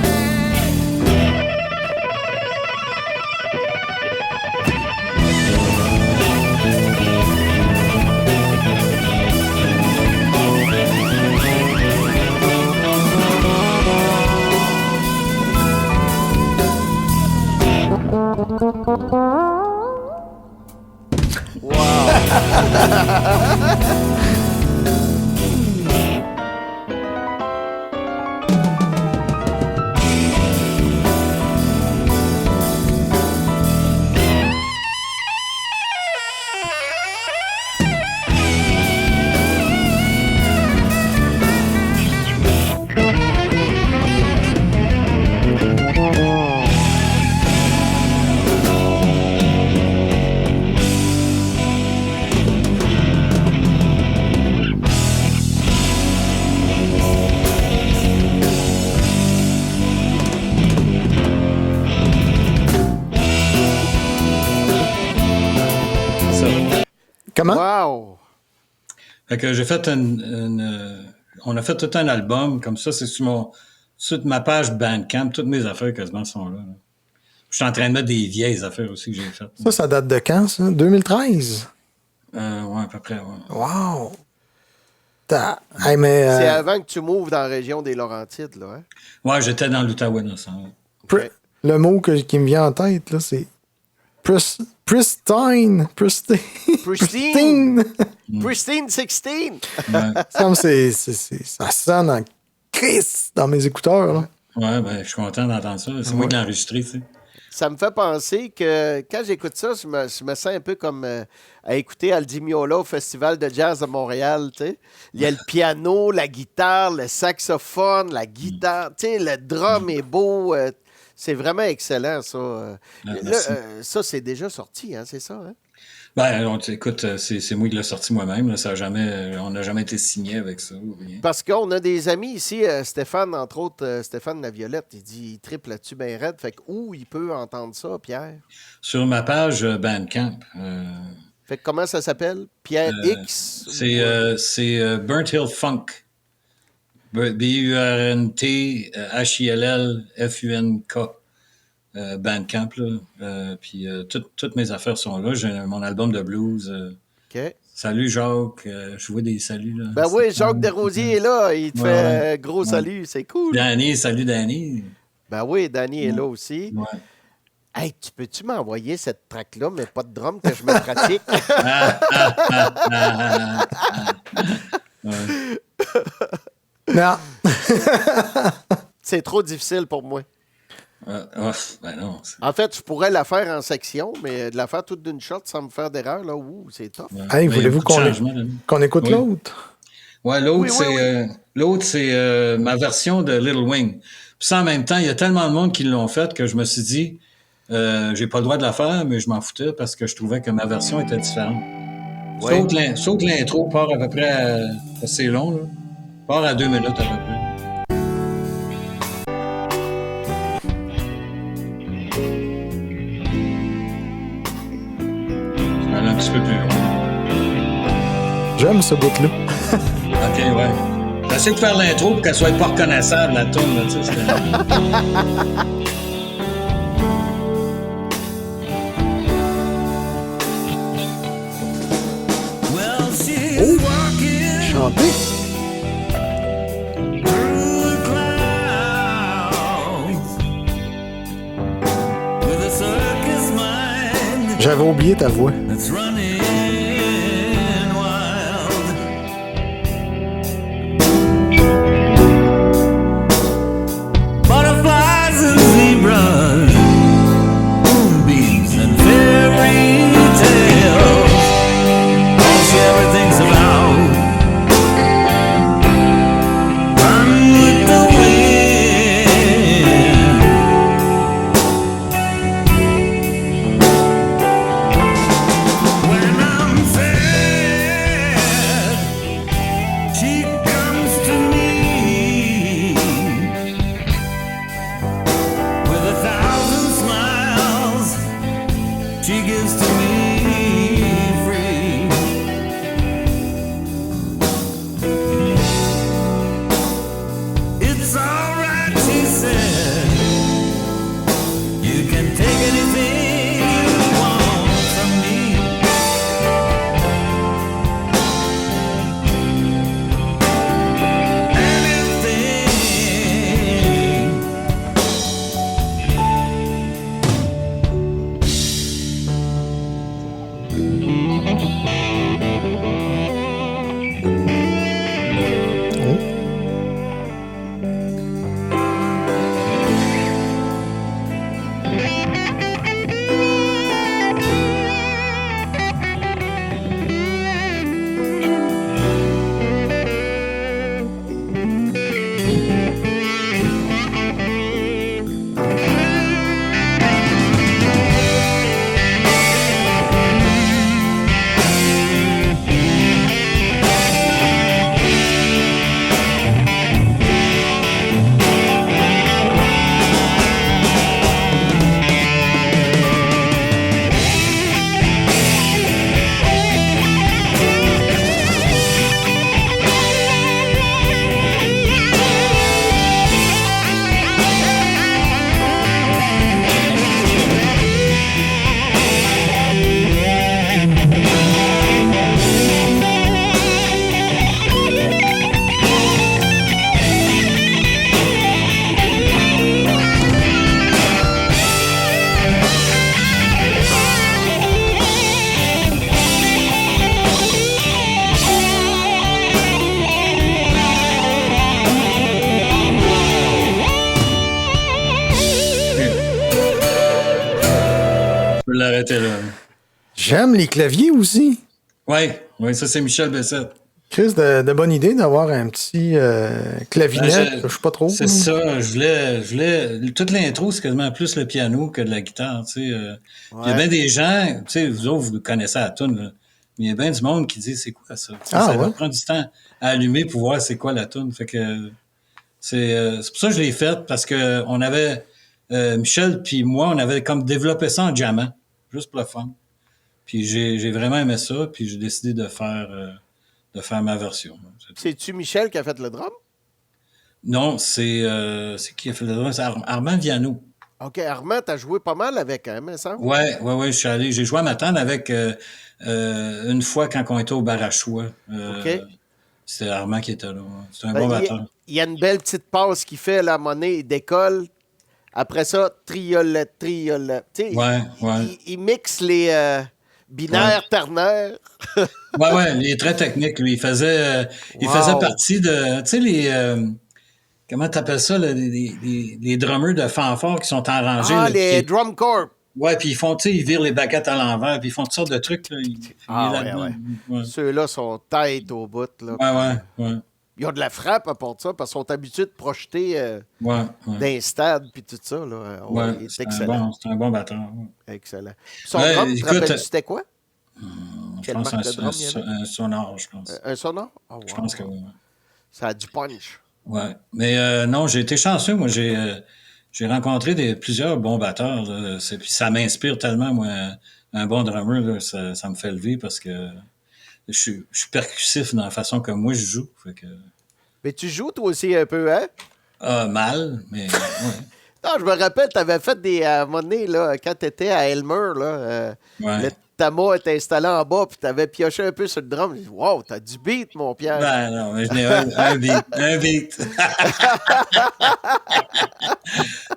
Comment? Wow! Fait que j'ai fait on a fait tout un album, comme ça, c'est sur ma page Bandcamp, toutes mes affaires quasiment sont là. Je suis en train de mettre des vieilles affaires aussi que j'ai faites. Ça date de quand, ça? 2013? Ouais, à peu près, ouais. Wow! Hey, mais, C'est avant que tu m'ouvres dans la région des Laurentides, là, hein? Ouais, j'étais dans l'Outaouais dans ça. Ouais. Ok. le mot qui me vient en tête, là, c'est pristine. Pristine! Pristine 16! Comme ça sonne en crise dans mes écouteurs, là. Ouais, ben, je suis content d'entendre ça. C'est moi qui l'ai enregistré, tu sais. Ça me fait penser que quand j'écoute ça, je me sens un peu comme à écouter Aldi Meola au Festival de jazz de Montréal. Tu sais. Il y a le piano, la guitare, le saxophone, la guitare. Tu sais, le drum est beau. C'est vraiment excellent, ça. Là, ça, c'est déjà sorti, hein, c'est ça? Hein? Ben, écoute, c'est moi qui l'ai sorti moi-même. Là, on n'a jamais été signé avec ça. Ou rien. Parce qu'on a des amis ici, Stéphane, entre autres, Stéphane Laviolette, il dit il triple là-dessus bien raide. Fait que où il peut entendre ça, Pierre? Sur ma page Bandcamp. Fait que comment ça s'appelle? Pierre X? C'est Burnt Hill Funk. BURNTHILLFUNK. Bandcamp, là. Puis toutes mes affaires sont là. J'ai mon album de blues. OK. Salut Jacques. Je vois des saluts. Là. Ben oui, Jacques Desrosiers est là. Il te fait gros salut. C'est cool. Danny, salut Danny. Ben oui, Danny est là aussi. Ouais. Hey, peux-tu m'envoyer cette track-là, mais pas de drum, que je me pratique? Non. C'est trop difficile pour moi. Ben non. En fait, je pourrais la faire en section, mais de la faire toute d'une shot sans me faire d'erreur, là, c'est tough. Hey, Mais voulez-vous il y a beaucoup de changements, là. qu'on écoute Oui. l'autre? Ouais, l'autre, Oui. c'est ma version de Little Wing. Puis ça, en même temps, il y a tellement de monde qui l'ont fait que je me suis dit, j'ai pas le droit de la faire, mais je m'en foutais parce que je trouvais que ma version était différente. Ouais. Sauf l'intro part à peu près assez long, là. Part à 2 minutes à peu près. Ça va aller un petit peu plus long. J'aime ce bout-là. OK, ouais. J'essaie de faire l'intro pour qu'elle soit pas reconnaissable, la toune, là, tu sais. Chanter. J'avais oublié ta voix. Butterflies and zebras, moonbeams and fairy tales. All she ever thinks about. Run with the wind. l'arrêter là. J'aime les claviers aussi. Oui, ça, c'est Michel Bessette. Chris, de bonne idée d'avoir un petit clavinet, je sais pas trop. C'est ça, je voulais. Toute l'intro, c'est quasiment plus le piano que de la guitare, tu sais. Il y a bien des gens, tu sais, vous autres, vous connaissez la toune, là. Mais il y a bien du monde qui dit c'est quoi ça? Ça va prendre du temps à allumer pour voir c'est quoi la toune. Fait que c'est pour ça que je l'ai faite, parce que on avait Michel puis moi, on avait comme développé ça en jammant, juste pour le fun. Puis j'ai vraiment aimé ça, puis j'ai décidé de faire ma version. C'est-tu Michel qui a fait le drum? Non, c'est qui a fait le drum? C'est Armand Viano. OK, Armand, t'as joué pas mal avec, hein, mais ça? Ouais, j'ai joué à ma tante avec une fois quand on était au Barachois. OK. C'était Armand qui était là. C'était un bon batteur. Il y a une belle petite passe qu'il fait, la monnaie, il décolle. Après ça, triolet. Tu sais, il mixe les binaires, ternaires. Ouais, il est très technique, lui. Il faisait partie de, tu sais, les... comment t'appelles ça, là, les drummers de fanfare qui sont arrangés. Ah, là, les drum corps. Ouais, puis ils font, tu sais, ils virent les baguettes à l'envers, puis ils font toutes sortes de trucs. Là. Ouais. Ceux-là sont tête au bout. Là, Ouais. Ils ont de la frappe à part ça, parce qu'ils sont habitués de projeter d'un stade, puis tout ça. Là. C'est excellent. C'est un bon batteur. Ouais. Excellent. Son drum, tu te rappelles-tu c'était quoi? Je pense un sonore, je pense. Un sonore? Oh, wow. Je pense que oui. Ça a du punch. Ouais. Mais non, j'ai été chanceux. Moi, j'ai rencontré plusieurs bons batteurs. Là. Puis ça m'inspire tellement, moi, un bon drummer. Là, ça me fait lever parce que je suis percussif dans la façon que moi je joue. Fait que... Mais tu joues toi aussi un peu, hein? Mal, mais ouais. Non, je me rappelle, tu avais fait des monnaies là, quand tu étais à Elmer. Là, le Tama était installé en bas, puis tu avais pioché un peu sur le drum. J'ai dit, wow, t'as du beat, mon Pierre. Ben non, mais je n'ai un beat. Un beat.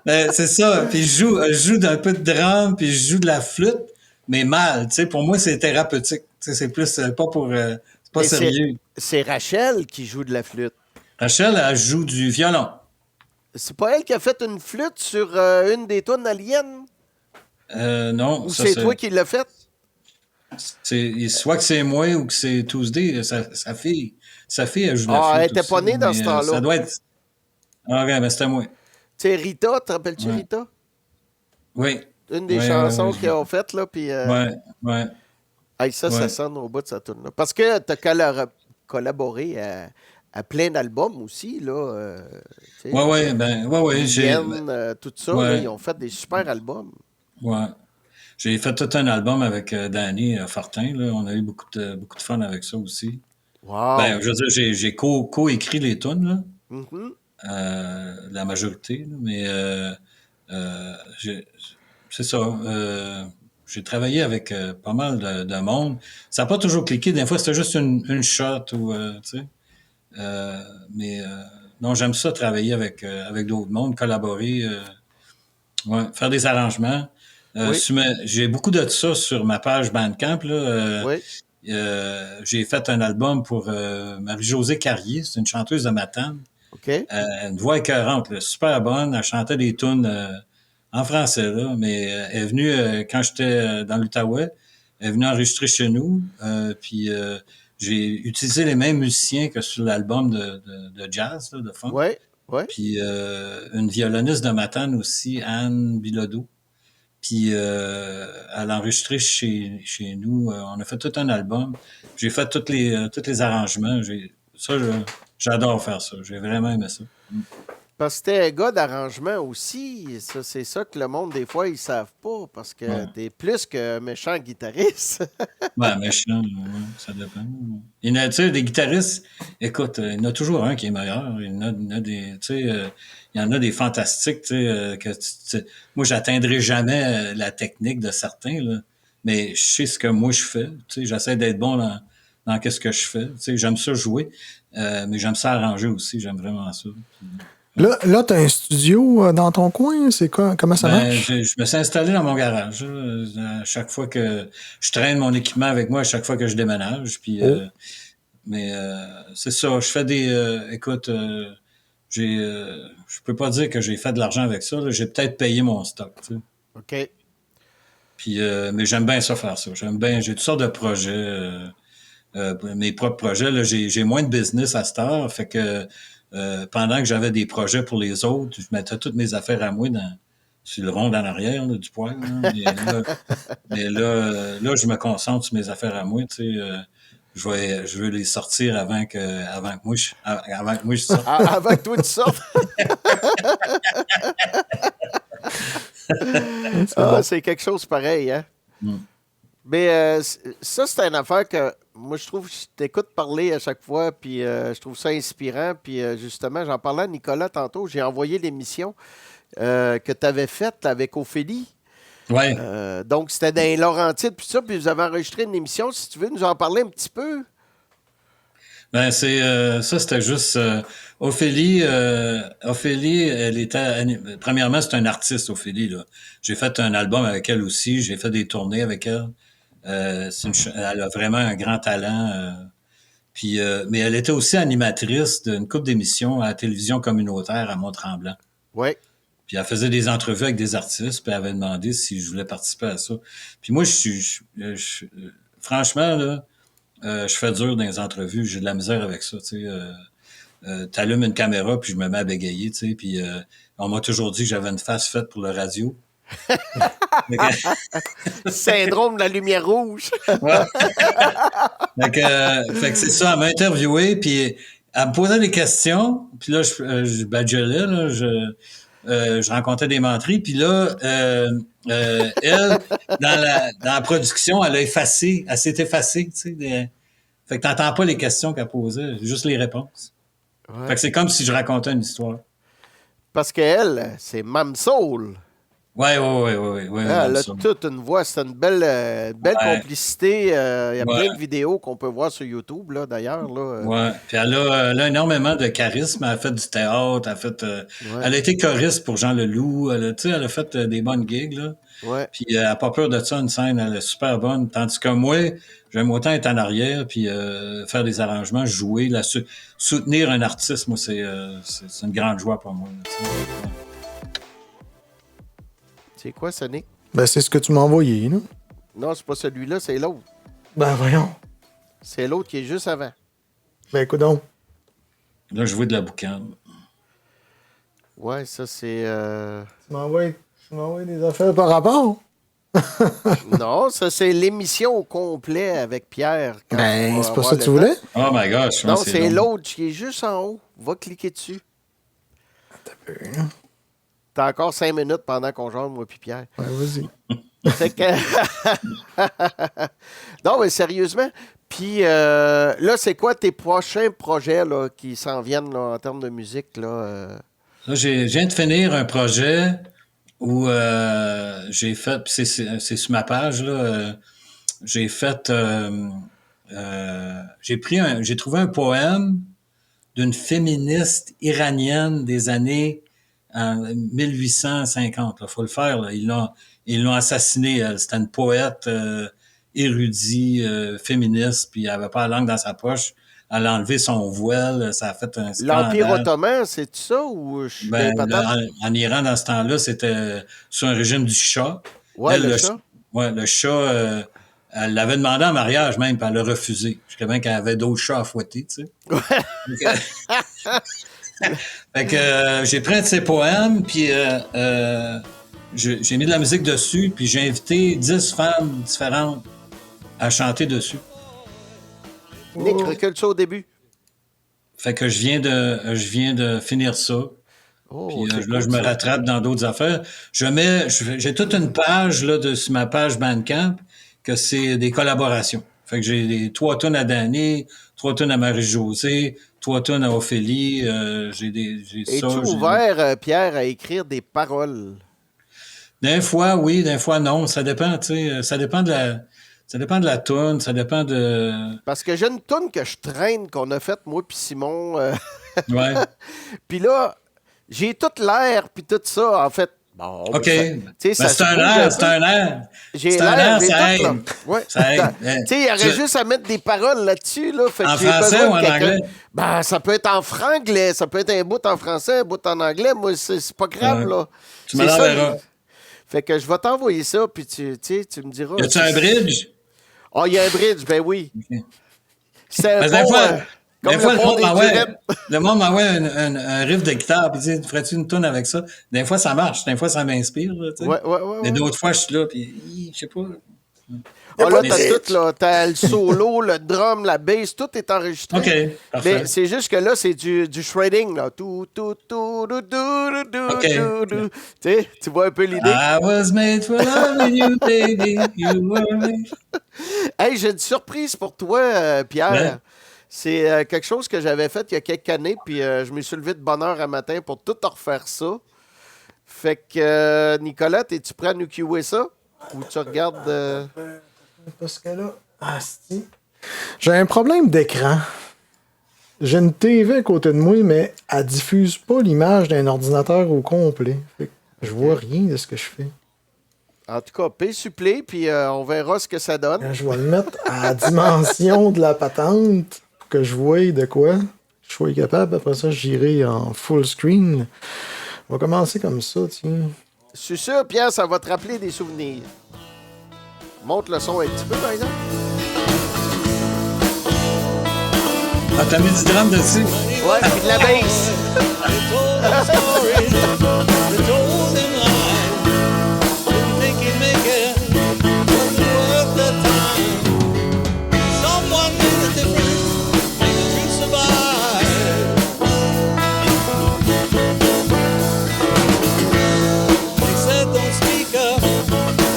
Ben, c'est ça. Puis je joue d'un peu de drum, puis je joue de la flûte, mais mal. Tu sais, pour moi, c'est thérapeutique. Tu sais, c'est plus pas pour. C'est pas sérieux. C'est Rachel qui joue de la flûte. Rachel, elle joue du violon. C'est pas elle qui a fait une flûte sur une des tunes Alien? Non. Ou c'est toi qui l'as faite? Soit que c'est moi ou que c'est Tuesday, sa fille. Sa fille, elle joue de la flûte. Elle était aussi, pas née dans ce temps-là. Ça doit être. Ah, ouais, ben c'était moi. Tu sais, Rita, te rappelles-tu Rita? Oui. Une des chansons qu'ils ont faites, là, puis... Ouais. Hey, ça sonne au bout de sa tune là. Parce que tu as collaboré à plein d'albums aussi, là. Tout ça, là, ils ont fait des super albums. Ouais. J'ai fait tout un album avec Danny Fortin, là. On a eu beaucoup de fun avec ça aussi. Wow! Ben, je veux dire, j'ai co-écrit les tunes, là. Mm-hmm. La majorité, là, mais c'est ça. J'ai travaillé avec pas mal de monde. Ça n'a pas toujours cliqué. Des fois, c'était juste une shot ou, tu sais. Mais non, j'aime ça, travailler avec d'autres mondes, collaborer, faire des arrangements. J'ai beaucoup de ça sur ma page Bandcamp. Là, j'ai fait un album pour Marie-Josée Carrier. C'est une chanteuse de Matane. Okay. Une voix écœurante, là, super bonne. Elle chantait des tunes en français, là, mais elle est venue, quand j'étais dans l'Outaouais, elle est venue enregistrer chez nous. Puis j'ai utilisé les mêmes musiciens que sur l'album de jazz, là, de funk. Ouais. Puis une violoniste de Matane aussi, Anne Bilodeau. Puis elle a enregistré chez nous. On a fait tout un album. J'ai fait tous les arrangements. J'adore faire ça. J'ai vraiment aimé ça. Parce que t'es un gars d'arrangement aussi. Ça, c'est ça que le monde, des fois, ils savent pas. Parce que t'es plus qu'un méchant guitariste. Méchant, ça dépend. Il y en a, tu sais, des guitaristes, écoute, il y en a toujours un qui est meilleur. Il y en a des, tu sais, il y en a des fantastiques, tu sais, moi, j'atteindrai jamais la technique de certains, là. Mais je sais ce que moi je fais. Tu sais, j'essaie d'être bon dans qu'est-ce que je fais. Tu sais, j'aime ça jouer, mais j'aime ça arranger aussi. J'aime vraiment ça. Là, tu as un studio dans ton coin? C'est quoi? Comment ça marche? Je me suis installé dans mon garage. À chaque fois que je traîne mon équipement avec moi, à chaque fois que je déménage. Puis, mais c'est ça. Je fais des... écoute, je peux pas dire que j'ai fait de l'argent avec ça. Là. J'ai peut-être payé mon stock. Tu sais. OK. Puis, mais j'aime bien ça faire ça. J'ai toutes sortes de projets, mes propres projets. Là, j'ai moins de business à cette heure. Fait que pendant que j'avais des projets pour les autres, je mettais toutes mes affaires à moi sur le rond en arrière là, du poêle. Là. Mais là, je me concentre sur mes affaires à moi. Tu sais, je veux les sortir avant que moi je sorte. Avant que toi tu sortes. C'est quelque chose pareil, hein? Mais ça, c'est une affaire que moi, je trouve, je t'écoute parler à chaque fois, puis je trouve ça inspirant. Puis justement, j'en parlais à Nicolas tantôt, j'ai envoyé l'émission que tu avais faite avec Ophélie. Ouais. Donc, c'était dans les Laurentides, puis ça, puis vous avez enregistré une émission. Si tu veux nous en parler un petit peu. Ben, ça, c'était juste Ophélie, elle était premièrement, c'est un artiste, Ophélie, là. J'ai fait un album avec elle aussi, j'ai fait des tournées avec elle. Elle a vraiment un grand talent. Mais elle était aussi animatrice d'une couple d'émissions à la télévision communautaire à Mont-Tremblant. Oui. Puis elle faisait des entrevues avec des artistes, puis elle avait demandé si je voulais participer à ça. Puis moi, franchement, là, je fais dur dans les entrevues, j'ai de la misère avec ça, tu sais. T'allumes une caméra, puis je me mets à bégayer, tu sais, puis on m'a toujours dit que j'avais une face faite pour le radio. Syndrome de la lumière rouge. Ouais. Fait que c'est ça, elle m'a interviewé, puis elle me posait des questions, puis là, je badgelais, là, je rencontrais des menteries, puis là, elle, dans la production, elle s'est effacée, tu sais. Fait que t'entends pas les questions qu'elle posait, juste les réponses. Ouais. Fait que c'est comme si je racontais une histoire. Parce qu'elle, c'est Mam Soul. Ouais, Elle a toute une voix. C'est une belle complicité. Il y a plein de vidéos qu'on peut voir sur YouTube, là, d'ailleurs. Là. Ouais. Puis elle a énormément de charisme. Elle a fait du théâtre. Elle a été choriste pour Jean Leloup. Elle a fait des bonnes gigs, là. Ouais. Puis elle n'a pas peur de ça, une scène. Elle est super bonne. Tandis que moi, j'aime autant être en arrière puis faire des arrangements, jouer, soutenir un artiste. Moi, c'est une grande joie pour moi. Là, c'est quoi, Sonic? Ben, c'est ce que tu m'as envoyé, là. Non, c'est pas celui-là, c'est l'autre. Ben, voyons. C'est l'autre qui est juste avant. Ben, écoute donc. Là, je vois de la boucane. Ouais, ça, c'est... Tu m'envoies des affaires par rapport? Non, ça, c'est l'émission au complet avec Pierre. Ben, c'est pas ça que tu voulais? Oh my gosh. Non, c'est l'autre qui est juste en haut. Va cliquer dessus. T'as peu, là. T'as encore 5 minutes pendant qu'on joue, moi puis Pierre. Ouais, vas-y. Fait que... non, mais sérieusement. Puis là, c'est quoi tes prochains projets là, qui s'en viennent là, en termes de musique? Là, Là, je viens de finir un projet où j'ai fait, c'est sur ma page, là, j'ai fait, j'ai trouvé un poème d'une féministe iranienne des années 1850. Il faut le faire. Là. Ils l'ont assassinée. C'était une poète érudite, féministe, puis elle n'avait pas la langue dans sa poche. Elle a enlevé son voile. Ça a fait un scandale. l'Empire ottoman, c'est ça ou je suis bien patate? En Iran, dans ce temps-là, c'était sous un régime du Shah. Ouais, le Shah. Ouais, le Shah, elle l'avait demandé en mariage même, puis elle l'a refusé. Jusqu'à bien qu'elle avait d'autres chats à fouetter, tu sais. Fait que j'ai pris un de ses poèmes, puis j'ai mis de la musique dessus, puis j'ai invité 10 femmes différentes à chanter dessus. Nick, recule ça au début. Fait que je viens de finir ça. Oh, Puis c'est là, cool, je me ça. rattrape dans d'autres affaires. J'ai toute une page là, sur ma page Bandcamp que c'est des collaborations. Fait que j'ai 3 tonnes à Danny, 3 tonnes à Marie-Josée, 3 tonnes à Ophélie. Es-tu ouvert, Pierre, à écrire des paroles? D'un fois, oui, d'un fois, non. Ça dépend, tu sais. Ça dépend de la toune, ça dépend de... Parce que j'ai une toune que je traîne, qu'on a faite, moi puis Simon. Ouais. Puis là, j'ai tout l'air, puis tout ça, en fait. Bon, OK. c'est C'est un air, c'est un air. J'ai C'est un l'air, air, j'ai ça tout, aide. là. Ouais. Ça aide. Tu sais, il y aurait juste à mettre des paroles là-dessus, là. Fait que En j'ai français besoin ou en de quelqu'un. anglais? Ben, ça peut être en franglais, ça peut être un bout en français, un bout en anglais. Moi, c'est pas grave, Ouais. là. Tu me C'est ça, l'enverras. Fait que je vais t'envoyer ça, puis tu me diras. Y a-tu un bridge? Ah, il y a un bridge, ben oui. Ok. C'est un Parce que des pont, fois, comme des fois, le le pont monde des m'envoie Durettes. un riff de guitare, puis dit, ferais-tu une tune avec ça? Des fois, ça marche, des fois, ça m'inspire, là, tu sais. Mais Ouais. d'autres fois, je suis là, puis je sais pas. Ah, là, Mais t'as c'est- tout, là. T'as le solo, le drum, la bass, tout est enregistré. OK, parfait. Mais c'est juste que là, c'est du shredding, là. Tout, OK. tu sais, tu vois un peu l'idée. I was made for loving you, baby. You were made. Hey, j'ai une surprise pour toi, Pierre. Ouais. C'est quelque chose que j'avais fait il y a quelques années, puis je me suis levé de bonne heure un matin pour tout refaire ça. Fait que, Nicolas, es-tu prêt à nous cuer ça? Ou tu regardes... Parce que là, asti, j'ai un problème d'écran. J'ai une TV à côté de moi, mais elle diffuse pas l'image d'un ordinateur au complet. Fait que je vois rien de ce que je fais. En tout cas, paye supplé, puis on verra ce que ça donne. Quand je vais le mettre à la dimension de la patente pour que je voie de quoi je sois capable. Après ça, j'irai en full screen. On va commencer comme ça, tiens. Je suis sûr, Pierre, ça va te rappeler des souvenirs. Monte le son un petit peu, par exemple. Ah, t'as mis du drum dessus? Ouais, puis de la bass. They told them stories, they told them lies. Didn't think he'd make it, wasn't worth the time. Someone made a difference, make the truth survive. They said don't speak up,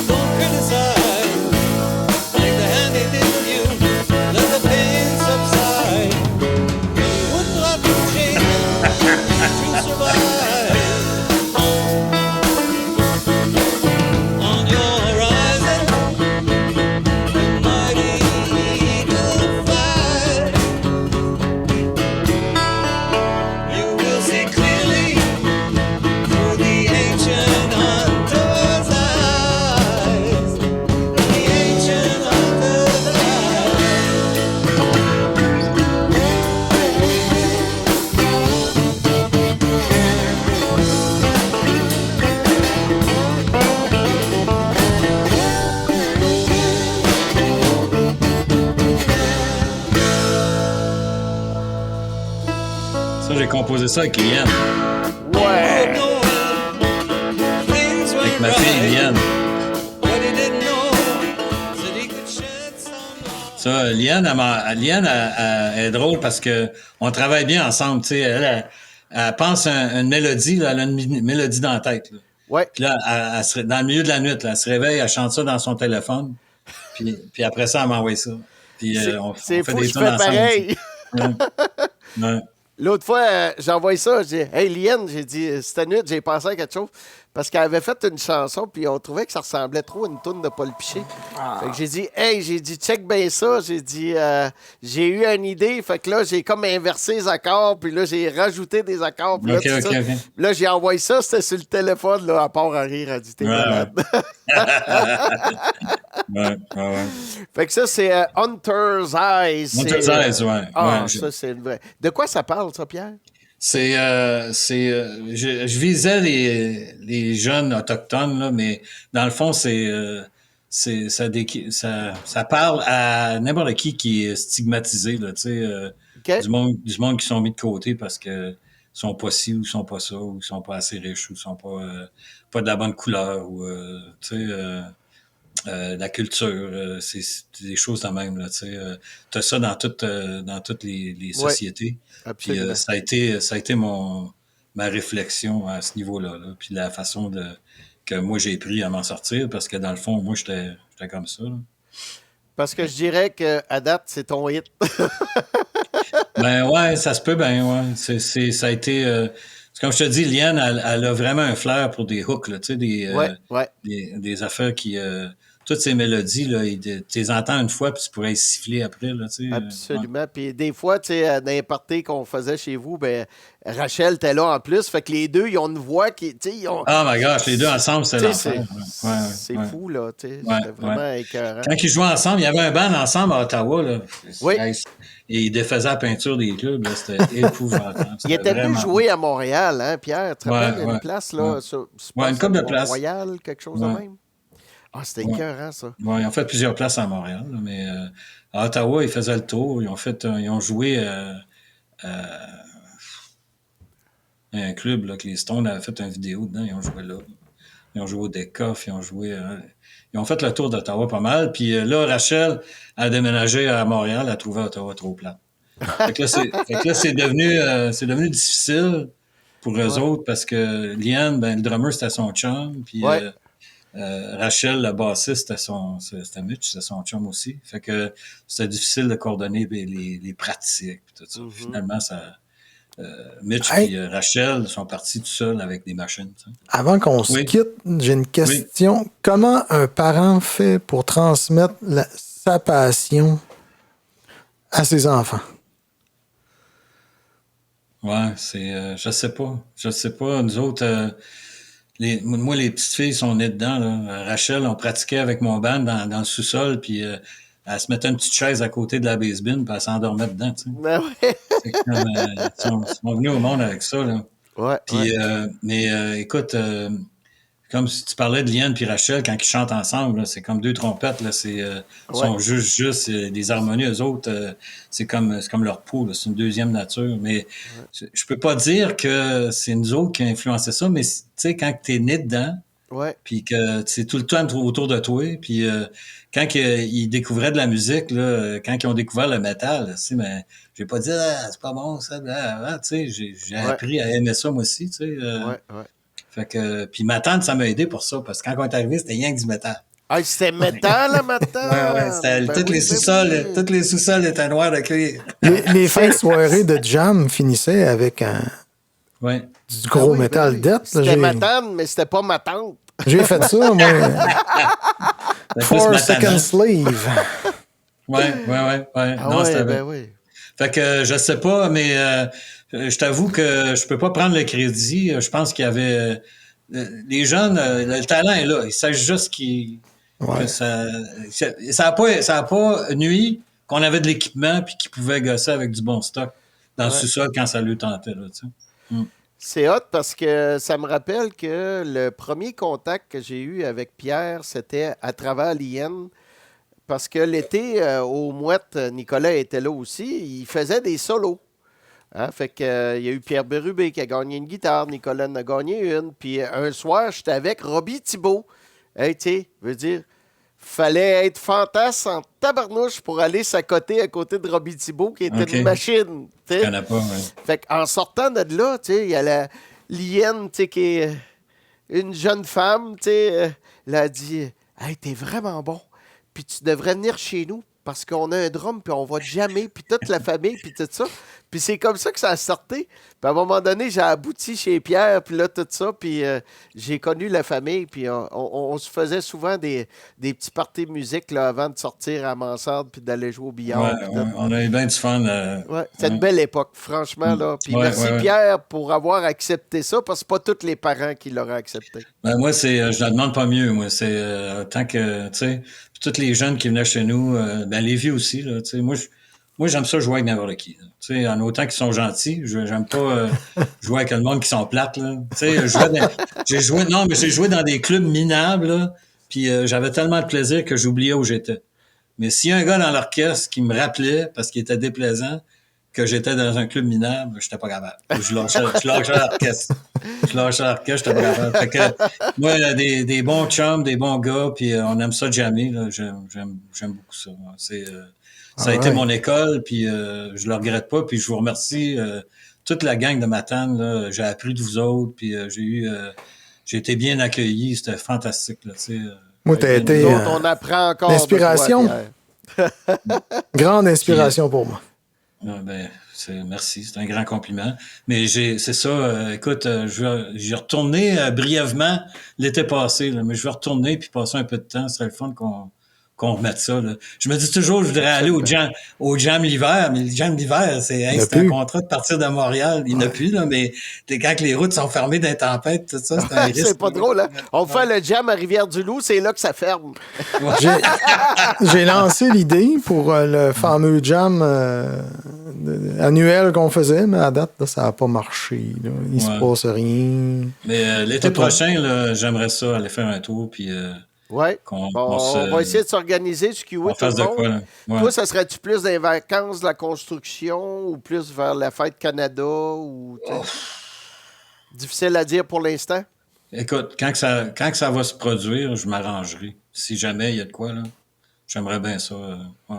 don't criticize. Take the hand they dealt you, let the pain subside. You wouldn't let them change to survive. On your horizon, the mighty eagle flies. You will see clearly through the ancient hunter's eyes. The ancient hunter's eyes. Ça, j'ai composé ça avec Liane, Ouais. Things avec went ma fille right, Liane. but he didn't know that he could shed some light. Ça, Liane, elle est drôle parce que on travaille bien ensemble, tu sais. Elle pense une mélodie, là, elle a une mélodie dans la tête, là. Ouais. Puis là, dans le milieu de la nuit, là, elle se réveille, elle chante ça dans son téléphone. Puis après ça, elle m'envoie ça. Puis on C'est fait fou, des je tunes fais ensemble. pareil. Ouais. L'autre fois, j'ai envoyé ça, j'ai dit « Hey, Liane, j'ai dit, cette nuit, j'ai pensé à quelque chose. » Parce qu'elle avait fait une chanson, puis on trouvait que ça ressemblait trop à une toune de Paul Piché. Fait que j'ai dit « Hey, j'ai dit, check bien ça. » J'ai dit « J'ai eu une idée. » Fait que là, j'ai comme inversé les accords, puis là, j'ai rajouté des accords. Puis là, OK, tout OK, ça. OK. Là, j'ai envoyé ça, c'était sur le téléphone, là, à part à rire. Elle dit « T'es Ouais, malade. » Ouais. Fait que ça, c'est Hunter's Eyes. Hunter's C'est, Eyes, ouais. Ah, Ouais, ça, c'est une vraie. De quoi ça parle, ça, Pierre? Je visais les jeunes autochtones, là, mais dans le fond, ça parle à n'importe qui est stigmatisé, là, tu sais, OK? du monde qui sont mis de côté parce que sont pas ci ou sont pas ça, ou ils sont pas assez riches, ou sont pas de la bonne couleur, ou tu sais, la culture, c'est des choses de même, là, tu sais. T'as ça dans toutes les sociétés. Puis Absolument. ça a été ma réflexion à ce niveau-là, là. Puis la façon que moi j'ai pris à m'en sortir, parce que dans le fond, moi j'étais comme ça, là. Parce que je dirais qu'à date, c'est ton hit. Ben ouais, ça se peut, ben ouais. Ça a été. Comme je te dis, Liane, elle a vraiment un flair pour des hooks, là, tu sais, Ouais. des affaires qui. toutes ces mélodies, là, tu les entends une fois, puis tu pourrais les siffler après, là, tu sais. Absolument. Puis des fois, tu sais, dans les parties qu'on faisait chez vous, ben, Rachel était là en plus. Fait que les deux, ils ont une voix qui. Tu sais, ils ont. Oh my gosh, les deux ensemble, c'est Tu sais, l'enfer. c'est fou, là. Tu sais, Ouais, c'était vraiment écœurant. Quand ils jouaient ensemble, il y avait un band ensemble à Ottawa, là. Oui. Et ils défaisaient la peinture des clubs, là. C'était épouvantable. Il était venu vraiment... jouer à Montréal, hein, Pierre? Tu te rappelles, une place, là? Une couple de places. Royal, quelque chose de même? Ah, c'était écœurant, ça. Ouais, ils ont fait plusieurs places à Montréal, là, mais à Ottawa, ils faisaient le tour. Ils ont joué un club, là, que les Stones avaient fait une vidéo dedans. Ils ont joué là. Ils ont joué au Decoff, ils ont fait le tour d'Ottawa pas mal. Puis là, Rachel a déménagé à Montréal, elle a trouvé Ottawa trop plat. Fait que là, c'est devenu difficile pour eux autres parce que Liane, ben, le drummer, c'était son chum. Puis Rachel, le bassiste, c'était Mitch, c'était son chum aussi. Fait que c'était difficile de coordonner les pratiques. Puis tout ça. Finalement, Mitch et Rachel sont partis tout seuls avec des machines. T'sais. Avant qu'on se quitte, j'ai une question. Oui. Comment un parent fait pour transmettre sa passion à ses enfants? Ouais, je sais pas. Je sais pas. Nous autres, moi, les petites filles sont nées dedans. Là. Rachel, on pratiquait avec mon band dans le sous-sol, puis elle se mettait une petite chaise à côté de la base-bin, puis elle s'endormait dedans. T'sais. Ben ouais. C'est comme, ils sont venus au monde avec ça. Là. Ouais. Puis, mais écoute, comme si tu parlais de Liane puis Rachel, quand ils chantent ensemble, là, c'est comme deux trompettes. Là, sont juste des harmonies. Eux autres, c'est comme leur peau. Là, c'est une deuxième nature. Mais je peux pas dire que c'est nous autres qui a influencé ça, mais tu sais, quand tu es né dedans, puis que c'est tout le temps autour de toi, puis quand ils découvraient de la musique, là, quand ils ont découvert le métal, tu sais, mais je vais pas dire c'est pas bon ça, tu sais, j'ai appris à aimer ça moi aussi, tu sais. Fait que puis ma tante, ça m'a aidé pour ça, parce que quand on est arrivé, c'était rien que du métal. Ah, c'était métal, là, ma tante! C'était tous les sous-sols étaient noirs de cuir. Les fins de soirée de jam finissaient avec du gros métal death. C'était ma tante, mais c'était pas ma tante. J'ai fait ça, moi. 4 Second Slave. Ouais. Ah non, c'était ben oui. Fait que je sais pas, mais je t'avoue que je peux pas prendre le crédit. Je pense qu'il y avait les jeunes, le talent est là. Il s'agit juste que ça a pas nuit qu'on avait de l'équipement puis qu'ils pouvaient gosser avec du bon stock dans le sous-sol quand ça lui tentait. Là, tu sais. C'est hot parce que ça me rappelle que le premier contact que j'ai eu avec Pierre, c'était à travers l'IN. Parce que l'été, au Mouette, Nicolas était là aussi. Il faisait des solos. Hein? Fait que, il y a eu Pierre Bérubé qui a gagné une guitare. Nicolas en a gagné une. Puis un soir, j'étais avec Robbie Thibault. Hey, tu sais, veut dire, fallait être fantasme en tabarnouche pour aller s'accoter à côté de Robbie Thibault, qui était une machine. Je connais pas, Fait qu'en sortant de là, tu sais, il y a la Lienne, tu sais, qui est une jeune femme, tu sais, elle a dit « Hey, t'es vraiment bon. Puis tu devrais venir chez nous parce qu'on a un drum, puis on va te jammer, puis toute la famille, puis tout ça. » Puis c'est comme ça que ça a sorti. Puis à un moment donné, j'ai abouti chez Pierre, puis là, tout ça, puis j'ai connu la famille, puis on se faisait souvent des petits parties de musique là, avant de sortir à Mansarde, puis d'aller jouer au billard. On a eu bien du fun. C'est une belle époque, franchement. Là. Puis merci Pierre pour avoir accepté ça, parce que c'est pas tous les parents qui l'auraient accepté. Ben moi, je ne demande pas mieux. Moi, c'est tant que, tu sais, tous les jeunes qui venaient chez nous, les vieux aussi, là, tu sais, moi, j'aime ça jouer avec n'importe qui. Tu sais, en autant qu'ils sont gentils, j'aime pas jouer avec le monde qui sont plates, là. Tu sais, j'ai joué dans des clubs minables, là, puis j'avais tellement de plaisir que j'oubliais où j'étais. Mais s'il y a un gars dans l'orchestre qui me rappelait, parce qu'il était déplaisant, que j'étais dans un club minable, j'étais pas capable. Je lâchais l'orchestre. J'étais pas capable. Fait que, moi, des bons chums, des bons gars, puis on aime ça jammer, là. J'aime beaucoup ça. Ça a été mon école, puis je le regrette pas, puis je vous remercie toute la gang de Matane, là. J'ai appris de vous autres, puis j'ai été bien accueilli, c'était fantastique, là, tu sais. Moi, t'as été on apprend encore l'inspiration. de toi, Grande inspiration pour moi. Merci, c'est un grand compliment. Mais c'est ça, écoute, j'y retourné brièvement l'été passé, là, mais je vais retourner puis passer un peu de temps. Ce serait le fun qu'on remette ça. Là. Je me dis toujours, je voudrais aller au jam l'hiver, mais le jam l'hiver, c'est un contrat de partir de Montréal. Il n'y en a plus, là, mais quand les routes sont fermées d'un tempête, tout ça, c'est un risque. C'est pas drôle, hein? On fait le jam à Rivière-du-Loup, c'est là que ça ferme. J'ai lancé l'idée pour le fameux jam annuel qu'on faisait, mais à date, là, ça n'a pas marché. Là. Il se passe rien. Mais l'été prochain, là, j'aimerais ça aller faire un tour, puis... Oui. On va essayer de s'organiser ce qui tout le monde. Toi, ça serait-tu plus des vacances de la construction ou plus vers la fête Canada? Ou, difficile à dire pour l'instant? Écoute, quand que ça va se produire, je m'arrangerai. Si jamais il y a de quoi, là, j'aimerais bien ça.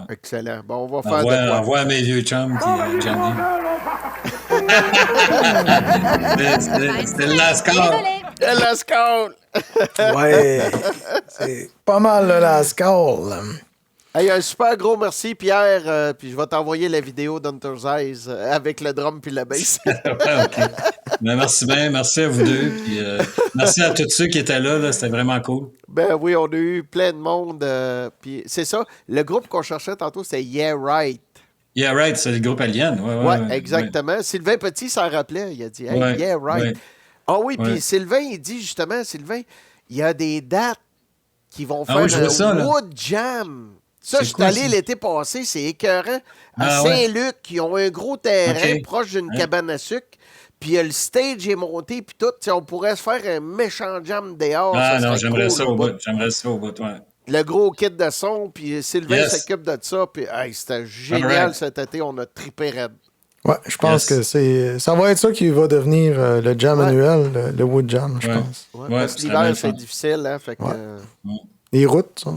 Excellent. Bon, on va faire de quoi. Envoie à mes vieux chums qui Johnny. C'est le last call. Le last call. Ouais, c'est pas mal le last call. Hey, un super gros merci, Pierre. Puis je vais t'envoyer la vidéo d'Hunter's Eyes avec le drum puis la bass. OK. Ben, merci bien. Merci à vous deux. Puis, merci à tous ceux qui étaient là. C'était vraiment cool. Ben oui, on a eu plein de monde. Puis c'est ça. Le groupe qu'on cherchait tantôt, c'est Yeah Right. Yeah Right, c'est le groupe Alien. Ouais, exactement. Ouais. Sylvain Petit s'en rappelait. Il a dit hey, Yeah Right. Ah oui, puis Sylvain, il dit justement, il y a des dates qui vont faire un Wood Jam. Ça, je suis allé l'été passé, c'est écœurant. À Saint-Luc, ils ont un gros terrain proche d'une cabane à sucre. Puis le stage est monté, puis tout. On pourrait se faire un méchant jam dehors. Ah non, j'aimerais ça au bout. J'aimerais ça au bout, ouais. Le gros kit de son, puis Sylvain s'occupe de ça. Puis c'était génial cet été, on a trippé raide. Ouais, je pense que ça va être ça qui va devenir le jam annuel, le Wood Jam, je pense. Ouais, parce que l'hiver, c'est difficile, hein. Fait que, les routes, ça.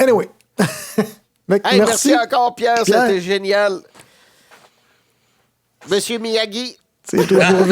Anyway. Merci encore, Pierre. C'était génial. Monsieur Miyagi. C'est toujours